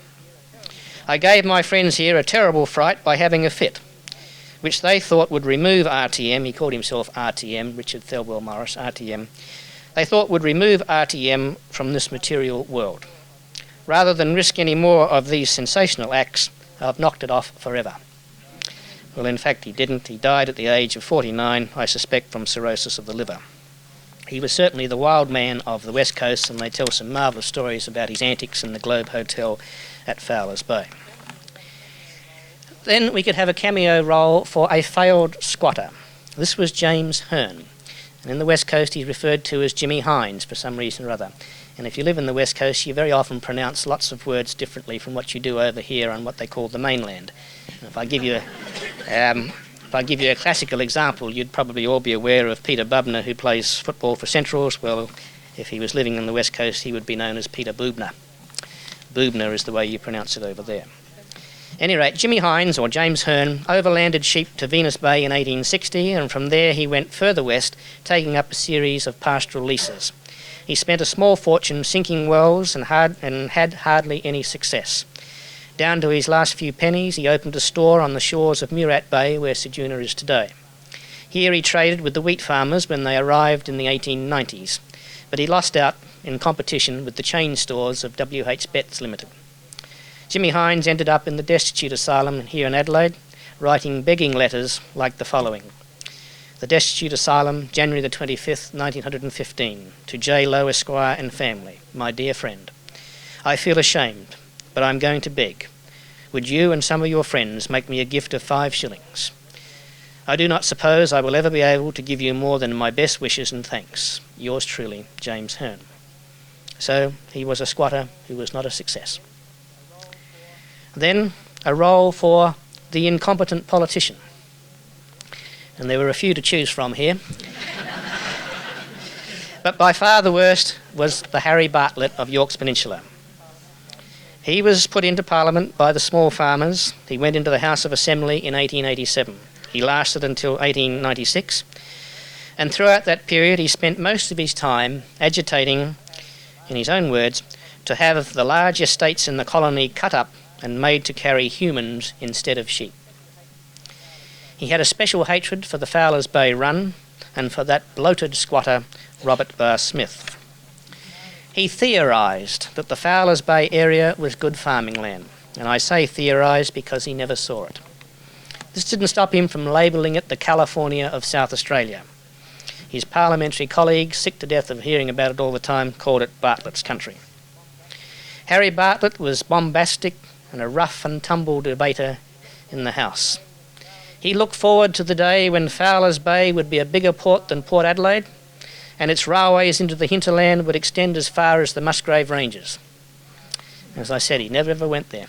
I gave my friends here a terrible fright by having a fit, which they thought would remove RTM." He called himself RTM, Richard Thelwell Morris, RTM. "They thought would remove RTM from this material world. Rather than risk any more of these sensational acts, I've knocked it off forever." Well, in fact, he didn't. He died at the age of 49, I suspect from cirrhosis of the liver. He was certainly the wild man of the West Coast, and they tell some marvellous stories about his antics in the Globe Hotel at Fowlers Bay. Then we could have a cameo role for a failed squatter. This was James Hearn, and in the West Coast he's referred to as Jimmy Hines for some reason or other. And if you live in the West Coast, you very often pronounce lots of words differently from what you do over here on what they call the mainland. And if I give you a classical example, you'd probably all be aware of Peter Bubner, who plays football for Centrals. Well, if he was living on the West Coast, he would be known as Peter Boobner. Boobner is the way you pronounce it over there. At any rate, Jimmy Hines, or James Hearn, overlanded sheep to Venus Bay in 1860, and from there he went further west, taking up a series of pastoral leases. He spent a small fortune sinking wells and had hardly any success. Down to his last few pennies, he opened a store on the shores of Murat Bay, where Ceduna is today. Here he traded with the wheat farmers when they arrived in the 1890s, but he lost out in competition with the chain stores of W.H. Betts Limited. Jimmy Hines ended up in the Destitute Asylum here in Adelaide, writing begging letters like the following. The Destitute Asylum, January the 25th, 1915, to J. Lowe Esquire and family, my dear friend. I feel ashamed, but I'm going to beg. Would you and some of your friends make me a gift of 5 shillings? I do not suppose I will ever be able to give you more than my best wishes and thanks. Yours truly, James Hearn. So he was a squatter who was not a success. Then a role for the incompetent politician. And there were a few to choose from here. But by far the worst was the Harry Bartlett of York's Peninsula. He was put into Parliament by the small farmers. He went into the House of Assembly in 1887. He lasted until 1896. And throughout that period he spent most of his time agitating, in his own words, to have the large estates in the colony cut up and made to carry humans instead of sheep. He had a special hatred for the Fowlers Bay Run and for that bloated squatter, Robert Barr Smith. He theorised that the Fowlers Bay area was good farming land, and I say theorised because he never saw it. This didn't stop him from labelling it the California of South Australia. His parliamentary colleagues, sick to death of hearing about it all the time, called it Bartlett's country. Harry Bartlett was bombastic and a rough and tumble debater in the House. He looked forward to the day when Fowlers Bay would be a bigger port than Port Adelaide, and its railways into the hinterland would extend as far as the Musgrave Ranges. As I said, he never ever went there.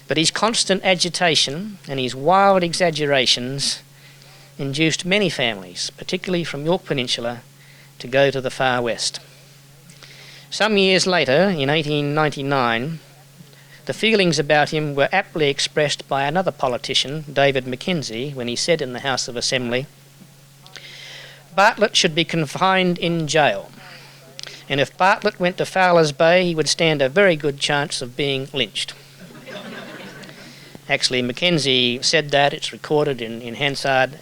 But his constant agitation and his wild exaggerations induced many families, particularly from York Peninsula, to go to the far west. Some years later, in 1899, The feelings about him were aptly expressed by another politician, David Mackenzie, when he said in the House of Assembly, "Bartlett should be confined in jail, and if Bartlett went to Fowlers Bay, he would stand a very good chance of being lynched." Actually, Mackenzie said that, it's recorded in Hansard,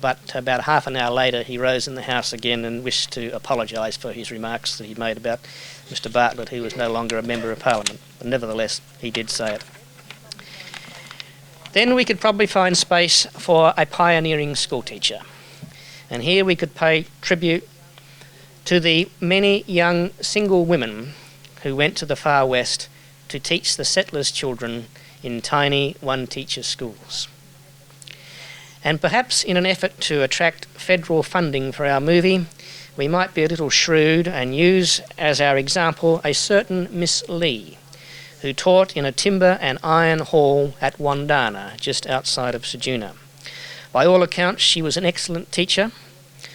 but about half an hour later he rose in the House again and wished to apologise for his remarks that he made about Mr Bartlett, who was no longer a Member of Parliament. But nevertheless, he did say it. Then we could probably find space for a pioneering schoolteacher. And here we could pay tribute to the many young single women who went to the far west to teach the settlers' children in tiny one-teacher schools. And perhaps in an effort to attract federal funding for our movie, we might be a little shrewd and use as our example a certain Miss Lee, who taught in a timber and iron hall at Wandana, just outside of Ceduna. By all accounts, she was an excellent teacher,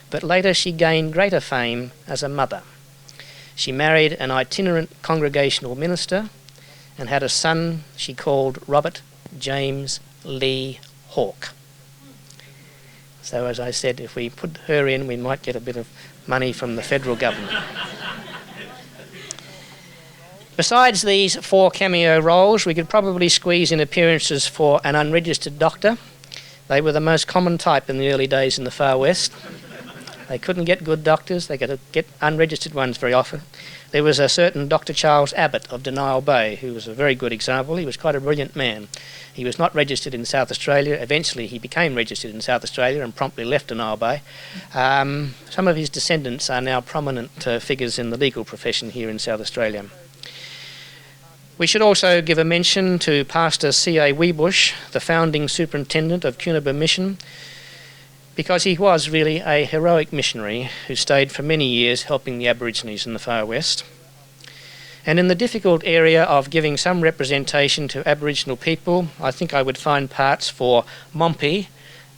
but later she gained greater fame as a mother. She married an itinerant congregational minister and had a son she called Robert James Lee Hawke. So as I said, if we put her in, we might get a bit of money from the federal government. Besides these 4 cameo roles, we could probably squeeze in appearances for an unregistered doctor. They were the most common type in the early days in the far west. They couldn't get good doctors, they could get unregistered ones very often. There was a certain Dr. Charles Abbott of Denial Bay, who was a very good example. He was quite a brilliant man. He was not registered in South Australia. Eventually he became registered in South Australia and promptly left Denial Bay. Some of his descendants are now prominent figures in the legal profession here in South Australia. We should also give a mention to Pastor C.A. Weebush, the founding superintendent of Cunaba Mission, because he was really a heroic missionary who stayed for many years helping the Aborigines in the far west. And in the difficult area of giving some representation to Aboriginal people, I think I would find parts for Mompi,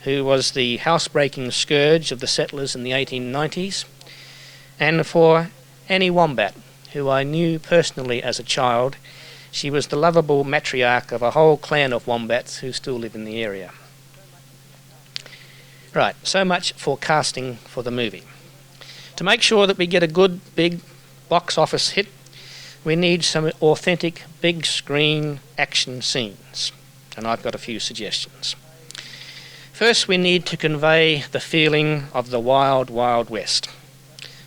who was the housebreaking scourge of the settlers in the 1890s, and for Annie Wombat, who I knew personally as a child. She was the lovable matriarch of a whole clan of wombats who still live in the area. Right, so much for casting for the movie. To make sure that we get a good big box office hit, we need some authentic big screen action scenes, and I've got a few suggestions. First, we need to convey the feeling of the wild, wild west.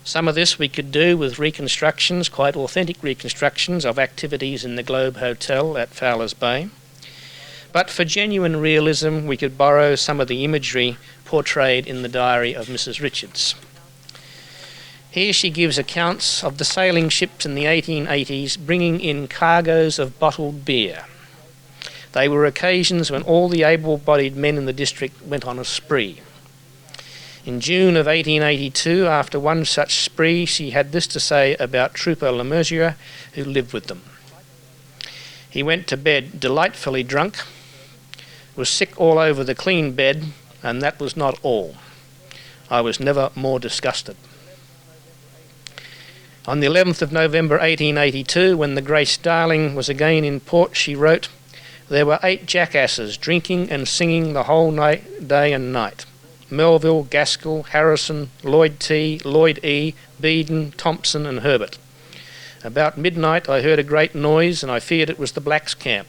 Some of this we could do with reconstructions, quite authentic reconstructions of activities in the Globe Hotel at Fowlers Bay. But for genuine realism, we could borrow some of the imagery portrayed in the diary of Mrs. Richards. Here she gives accounts of the sailing ships in the 1880s bringing in cargoes of bottled beer. They were occasions when all the able-bodied men in the district went on a spree. In June of 1882, after one such spree, she had this to say about Trooper Le Mesurier, who lived with them. He went to bed delightfully drunk, was sick all over the clean bed, and that was not all. I was never more disgusted. On the 11th of November 1882, when the Grace Darling was again in port, she wrote, "There were 8 jackasses drinking and singing the whole night, day and night. Melville, Gaskell, Harrison, Lloyd T, Lloyd E, Beeden, Thompson and Herbert. About midnight I heard a great noise and I feared it was the blacks' camp.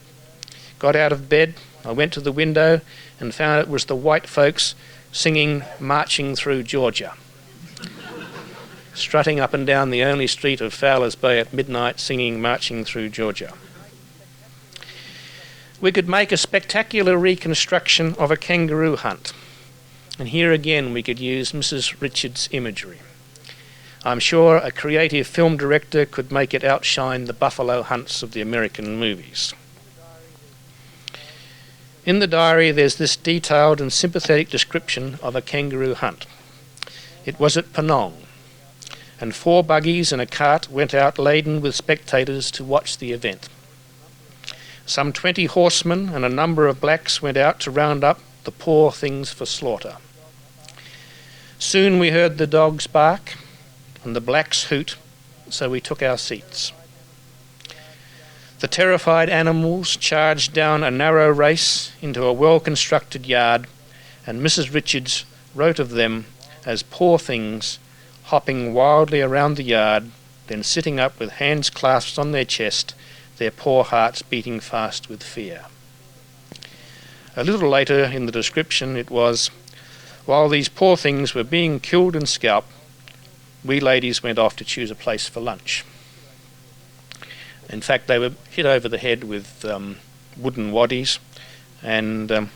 Got out of bed, I went to the window and found it was the white folks singing Marching Through Georgia." Strutting up and down the only street of Fowlers Bay at midnight singing Marching Through Georgia. We could make a spectacular reconstruction of a kangaroo hunt. And here again we could use Mrs. Richards' imagery. I'm sure a creative film director could make it outshine the buffalo hunts of the American movies. In the diary there's this detailed and sympathetic description of a kangaroo hunt. It was at Penong, and 4 buggies and a cart went out laden with spectators to watch the event. Some 20 horsemen and a number of blacks went out to round up the poor things for slaughter. Soon we heard the dogs bark and the blacks hoot, so we took our seats. The terrified animals charged down a narrow race into a well-constructed yard, and Mrs. Richards wrote of them as poor things, hopping wildly around the yard, then sitting up with hands clasped on their chest, their poor hearts beating fast with fear. A little later in the description it was, while these poor things were being killed and scalped, we ladies went off to choose a place for lunch. In fact, they were hit over the head with wooden waddies, and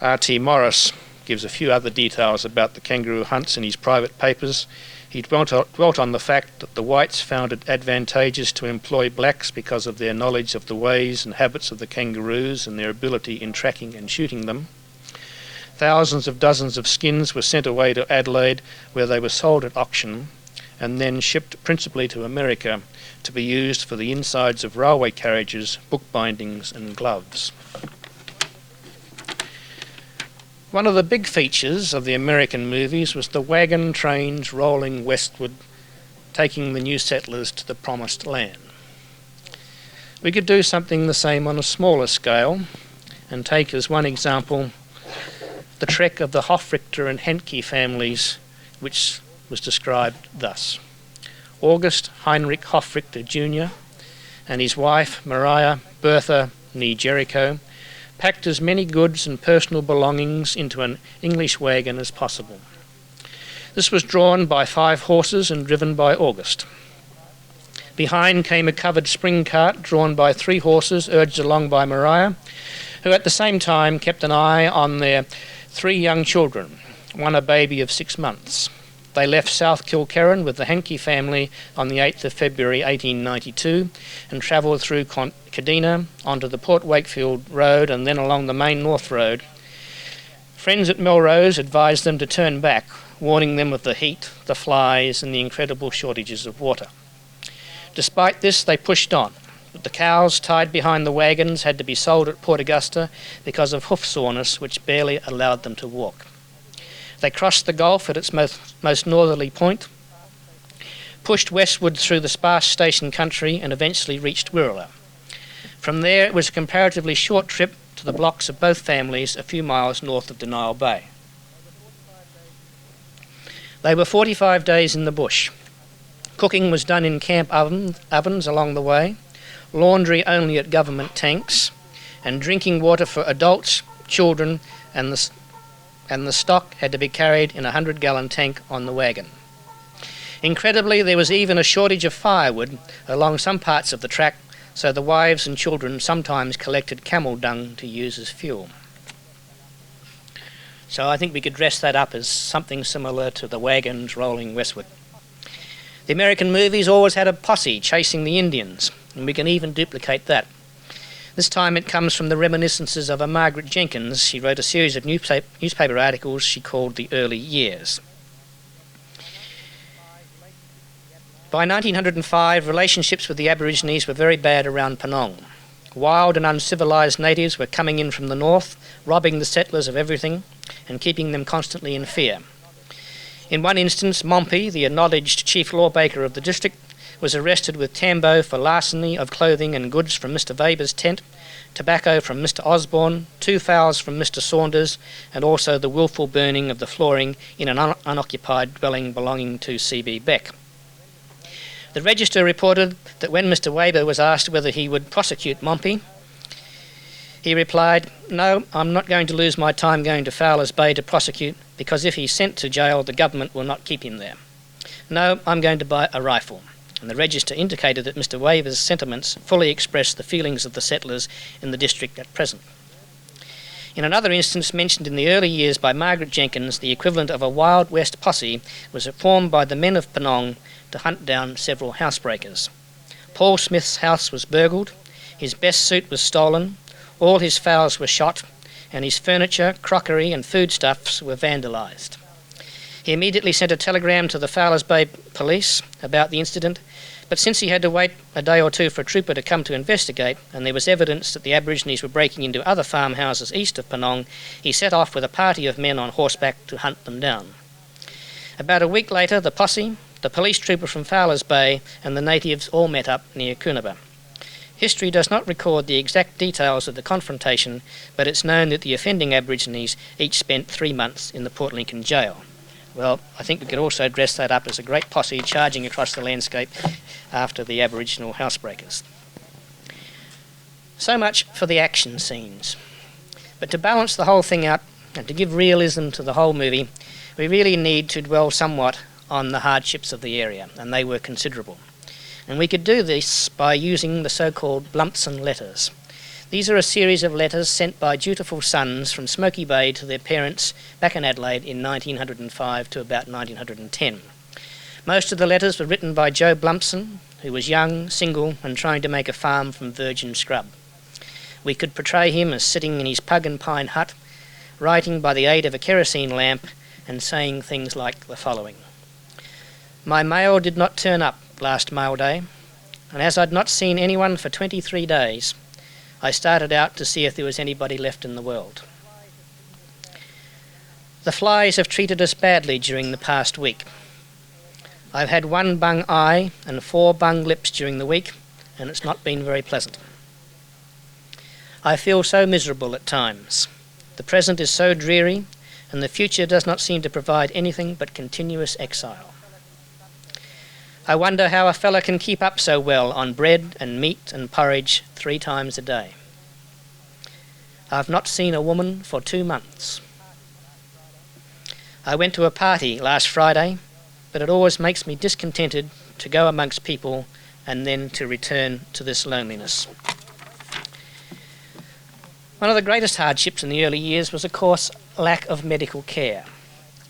R.T. Morris gives a few other details about the kangaroo hunts in his private papers. He dwelt on the fact that the whites found it advantageous to employ blacks because of their knowledge of the ways and habits of the kangaroos and their ability in tracking and shooting them. Thousands of dozens of skins were sent away to Adelaide, where they were sold at auction, and then shipped principally to America to be used for the insides of railway carriages, bookbindings and gloves. One of the big features of the American movies was the wagon trains rolling westward, taking the new settlers to the promised land. We could do something the same on a smaller scale, and take as one example the trek of the Hofrichter and Henke families, which was described thus. August Heinrich Hofrichter Jr. and his wife Maria Bertha nee Jericho packed as many goods and personal belongings into an English wagon as possible. This was drawn by 5 horses and driven by August. Behind came a covered spring cart drawn by 3 horses urged along by Maria, who at the same time kept an eye on their 3 young children, one a baby of 6 months. They left South Kilkerran with the Henke family on the 8th of February 1892 and travelled through Cadina onto the Port Wakefield Road and then along the main North Road. Friends at Melrose advised them to turn back, warning them of the heat, the flies and the incredible shortages of water. Despite this, they pushed on, but the cows tied behind the wagons had to be sold at Port Augusta because of hoof soreness, which barely allowed them to walk. They crossed the Gulf at its most northerly point, pushed westward through the sparse station country and eventually reached Wirrala. From there it was a comparatively short trip to the blocks of both families a few miles north of Denial Bay. They were 45 days in the bush. Cooking was done in camp ovens along the way, laundry only at government tanks, and drinking water for adults, children and the stock had to be carried in a 100-gallon tank on the wagon. Incredibly, there was even a shortage of firewood along some parts of the track, so the wives and children sometimes collected camel dung to use as fuel. So I think we could dress that up as something similar to the wagons rolling westward. The American movies always had a posse chasing the Indians, and we can even duplicate that. This time it comes from the reminiscences of a Margaret Jenkins. She wrote a series of newspaper articles she called The Early Years. By 1905, relationships with the Aborigines were very bad around Penong. Wild and uncivilised natives were coming in from the north, robbing the settlers of everything and keeping them constantly in fear. In one instance, Mompi, the acknowledged chief lawbreaker of the district, was arrested with tambo for larceny of clothing and goods from Mr. Weber's tent, tobacco from Mr. Osborne, 2 fowls from Mr. Saunders, and also the wilful burning of the flooring in an unoccupied dwelling belonging to C.B. Beck. The Register reported that when Mr. Weber was asked whether he would prosecute Mompi, he replied, "No, I'm not going to lose my time going to Fowlers Bay to prosecute, because if he's sent to jail, the government will not keep him there. No, I'm going to buy a rifle." And the Register indicated that Mr. Weber's sentiments fully expressed the feelings of the settlers in the district at present. In another instance mentioned in the early years by Margaret Jenkins, the equivalent of a Wild West posse was formed by the men of Penong to hunt down several housebreakers. Paul Smith's house was burgled, his best suit was stolen, all his fowls were shot, and his furniture, crockery and foodstuffs were vandalised. He immediately sent a telegram to the Fowlers Bay police about the incident, but since he had to wait a day or two for a trooper to come to investigate, and there was evidence that the Aborigines were breaking into other farmhouses east of Penong, he set off with a party of men on horseback to hunt them down. About a week later, the posse, the police trooper from Fowlers Bay, and the natives all met up near Coonabar. History does not record the exact details of the confrontation, but it's known that the offending Aborigines each spent 3 months in the Port Lincoln jail. Well, I think we could also dress that up as a great posse charging across the landscape after the Aboriginal housebreakers. So much for the action scenes. But to balance the whole thing out and to give realism to the whole movie, we really need to dwell somewhat on the hardships of the area, and they were considerable. And we could do this by using the so-called Blumpson letters. These are a series of letters sent by dutiful sons from Smoky Bay to their parents back in Adelaide in 1905 to about 1910. Most of the letters were written by Joe Blumpson, who was young, single, and trying to make a farm from virgin scrub. We could portray him as sitting in his pug and pine hut, writing by the aid of a kerosene lamp and saying things like the following. My mail did not turn up last mail day, and as I'd not seen anyone for 23 days, I started out to see if there was anybody left in the world. The flies have treated us badly during the past week. I've had 1 bung eye and 4 bung lips during the week, and it's not been very pleasant. I feel so miserable at times. The present is so dreary, and the future does not seem to provide anything but continuous exile. I wonder how a fella can keep up so well on bread and meat and porridge 3 times a day. I've not seen a woman for 2 months. I went to a party last Friday, but it always makes me discontented to go amongst people and then to return to this loneliness. One of the greatest hardships in the early years was, of course, lack of medical care.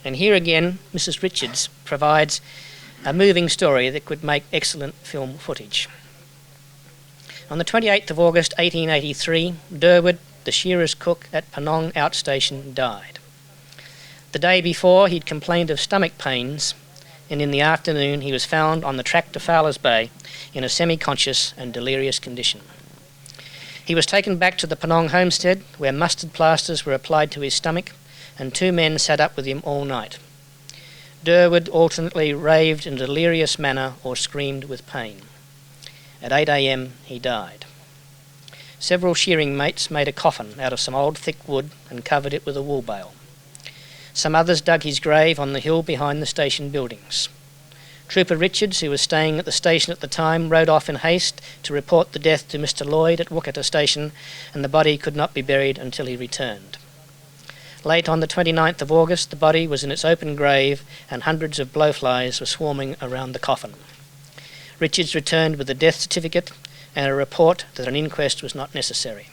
And here again, Mrs. Richards provides a moving story that could make excellent film footage. On the 28th of August 1883, Durwood, the shearer's cook at Penong Outstation, died. The day before, he'd complained of stomach pains, and in the afternoon he was found on the track to Fowlers Bay in a semi-conscious and delirious condition. He was taken back to the Penong homestead, where mustard plasters were applied to his stomach, and 2 men sat up with him all night. Durwood alternately raved in a delirious manner or screamed with pain. At 8 a.m. he died. Several shearing mates made a coffin out of some old thick wood and covered it with a wool bale. Some others dug his grave on the hill behind the station buildings. Trooper Richards, who was staying at the station at the time, rode off in haste to report the death to Mr. Lloyd at Wookata Station, and the body could not be buried until he returned. Late on the 29th of August, the body was in its open grave and hundreds of blowflies were swarming around the coffin. Richards returned with a death certificate and a report that an inquest was not necessary.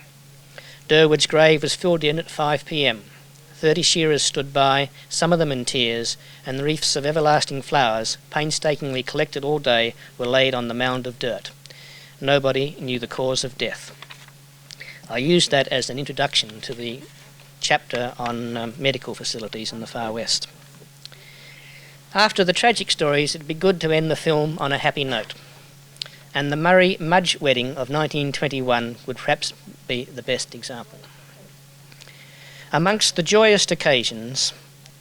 Durwood's grave was filled in at 5 p.m. 30 shearers stood by, some of them in tears, and the wreaths of everlasting flowers, painstakingly collected all day, were laid on the mound of dirt. Nobody knew the cause of death. I used that as an introduction to the chapter on medical facilities in the Far West. After the tragic stories, it'd be good to end the film on a happy note. And the Murray Mudge wedding of 1921 would perhaps be the best example. Amongst the joyous occasions,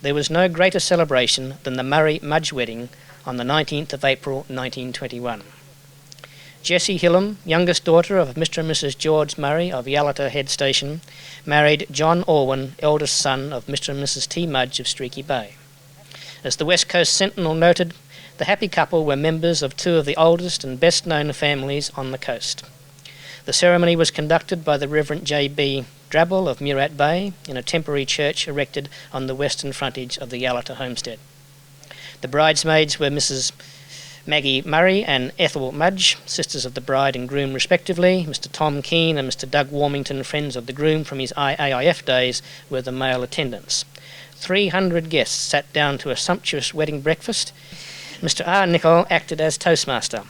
there was no greater celebration than the Murray Mudge wedding on the 19th of April 1921. Jessie Hillam, youngest daughter of Mr. and Mrs. George Murray of Yalata Head Station, married John Orwin, eldest son of Mr. and Mrs. T. Mudge of Streaky Bay. As the West Coast Sentinel noted, the happy couple were members of 2 of the oldest and best-known families on the coast. The ceremony was conducted by the Reverend J.B. Drabble of Murat Bay in a temporary church erected on the western frontage of the Yalata homestead. The bridesmaids were Mrs. Maggie Murray and Ethel Mudge, sisters of the bride and groom respectively. Mr. Tom Keane and Mr. Doug Warmington, friends of the groom from his AIF days, were the male attendants. 300 guests sat down to a sumptuous wedding breakfast. Mr. R. Nichol acted as toastmaster.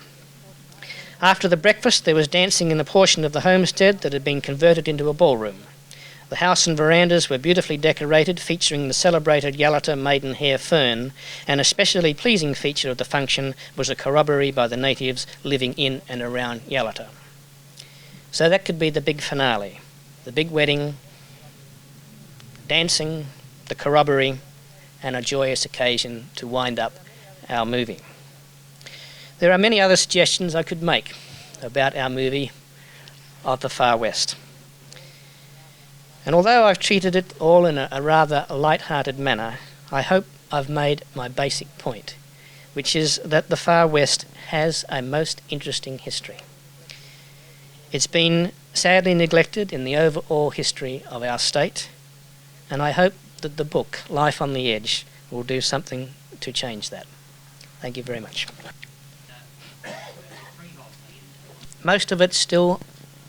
After the breakfast, there was dancing in a portion of the homestead that had been converted into a ballroom. The house and verandas were beautifully decorated, featuring the celebrated Yalata maidenhair fern, and a especially pleasing feature of the function was a corroboree by the natives living in and around Yalata. So that could be the big finale, the big wedding, dancing, the corroboree, and a joyous occasion to wind up our movie. There are many other suggestions I could make about our movie, of the Far West. And although I've treated it all in a rather light-hearted manner, I hope I've made my basic point, which is that the Far West has a most interesting history. It's been sadly neglected in the overall history of our state, and I hope that the book, Life on the Edge, will do something to change that. Thank you very much. Most of it's still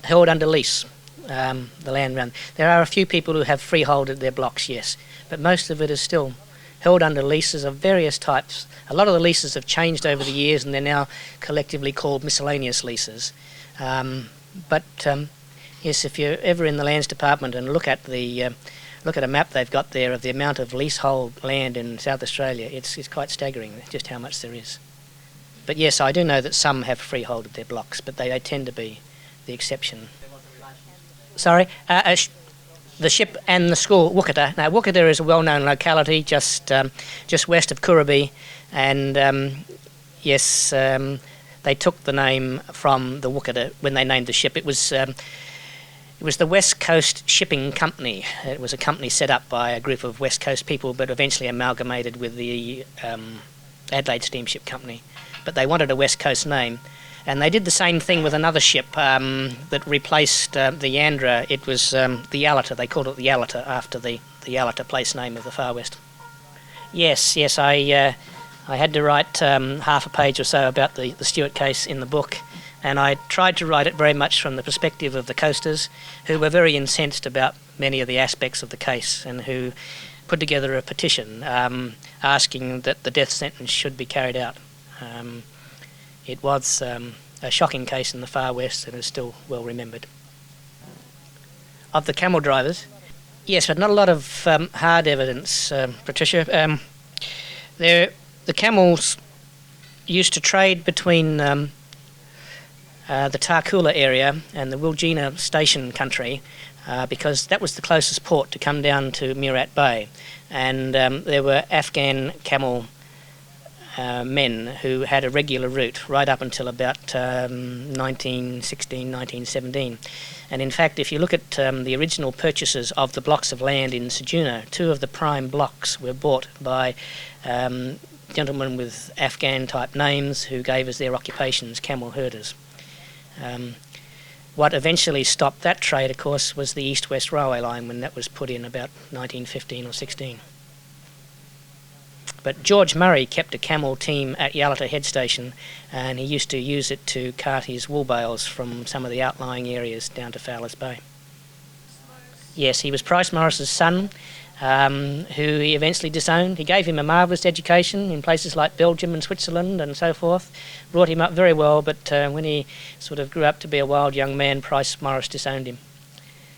held under lease, the land run. There are a few people who have freeholded their blocks, yes, but most of it is still held under leases of various types. A lot of the leases have changed over the years and they're now collectively called miscellaneous leases. But yes, if you're ever in the Lands Department and look at a map they've got there of the amount of leasehold land in South Australia, it's quite staggering just how much there is. But yes, I do know that some have freeholded their blocks, but they tend to be the exception. Sorry? The ship and the school, Wookata. Now, Wookata is a well-known locality just west of Kurrabi, and yes, they took the name from the Wookata when they named the ship. It was the West Coast Shipping Company. It was a company set up by a group of West Coast people, but eventually amalgamated with the Adelaide Steamship Company. But they wanted a West Coast name. And they did the same thing with another ship that replaced the Yandra. It was the Yalata. They called it the Yalata after the Yalata place name of the Far West. Yes, I had to write half a page or so about the Stewart case in the book, and I tried to write it very much from the perspective of the coasters, who were very incensed about many of the aspects of the case and who put together a petition asking that the death sentence should be carried out. It was a shocking case in the Far West and is still well remembered. Of the camel drivers, yes, but not a lot of hard evidence, Patricia. The camels used to trade between the Tarcoola area and the Wilgina Station country because that was the closest port to come down to Murat Bay. And there were Afghan camel men who had a regular route right up until about 1916, 1917. And in fact, if you look at the original purchases of the blocks of land in Ceduna, two of the prime blocks were bought by gentlemen with Afghan-type names who gave as their occupations camel herders. What eventually stopped that trade, of course, was the East-West Railway line when that was put in about 1915 or 16. But George Murray kept a camel team at Yalata head station, and he used to use it to cart his wool bales from some of the outlying areas down to Fowlers Bay. Yes, he was Price Morris's son, who he eventually disowned. He gave him a marvellous education in places like Belgium and Switzerland and so forth, brought him up very well, but when he sort of grew up to be a wild young man, Price Morris disowned him.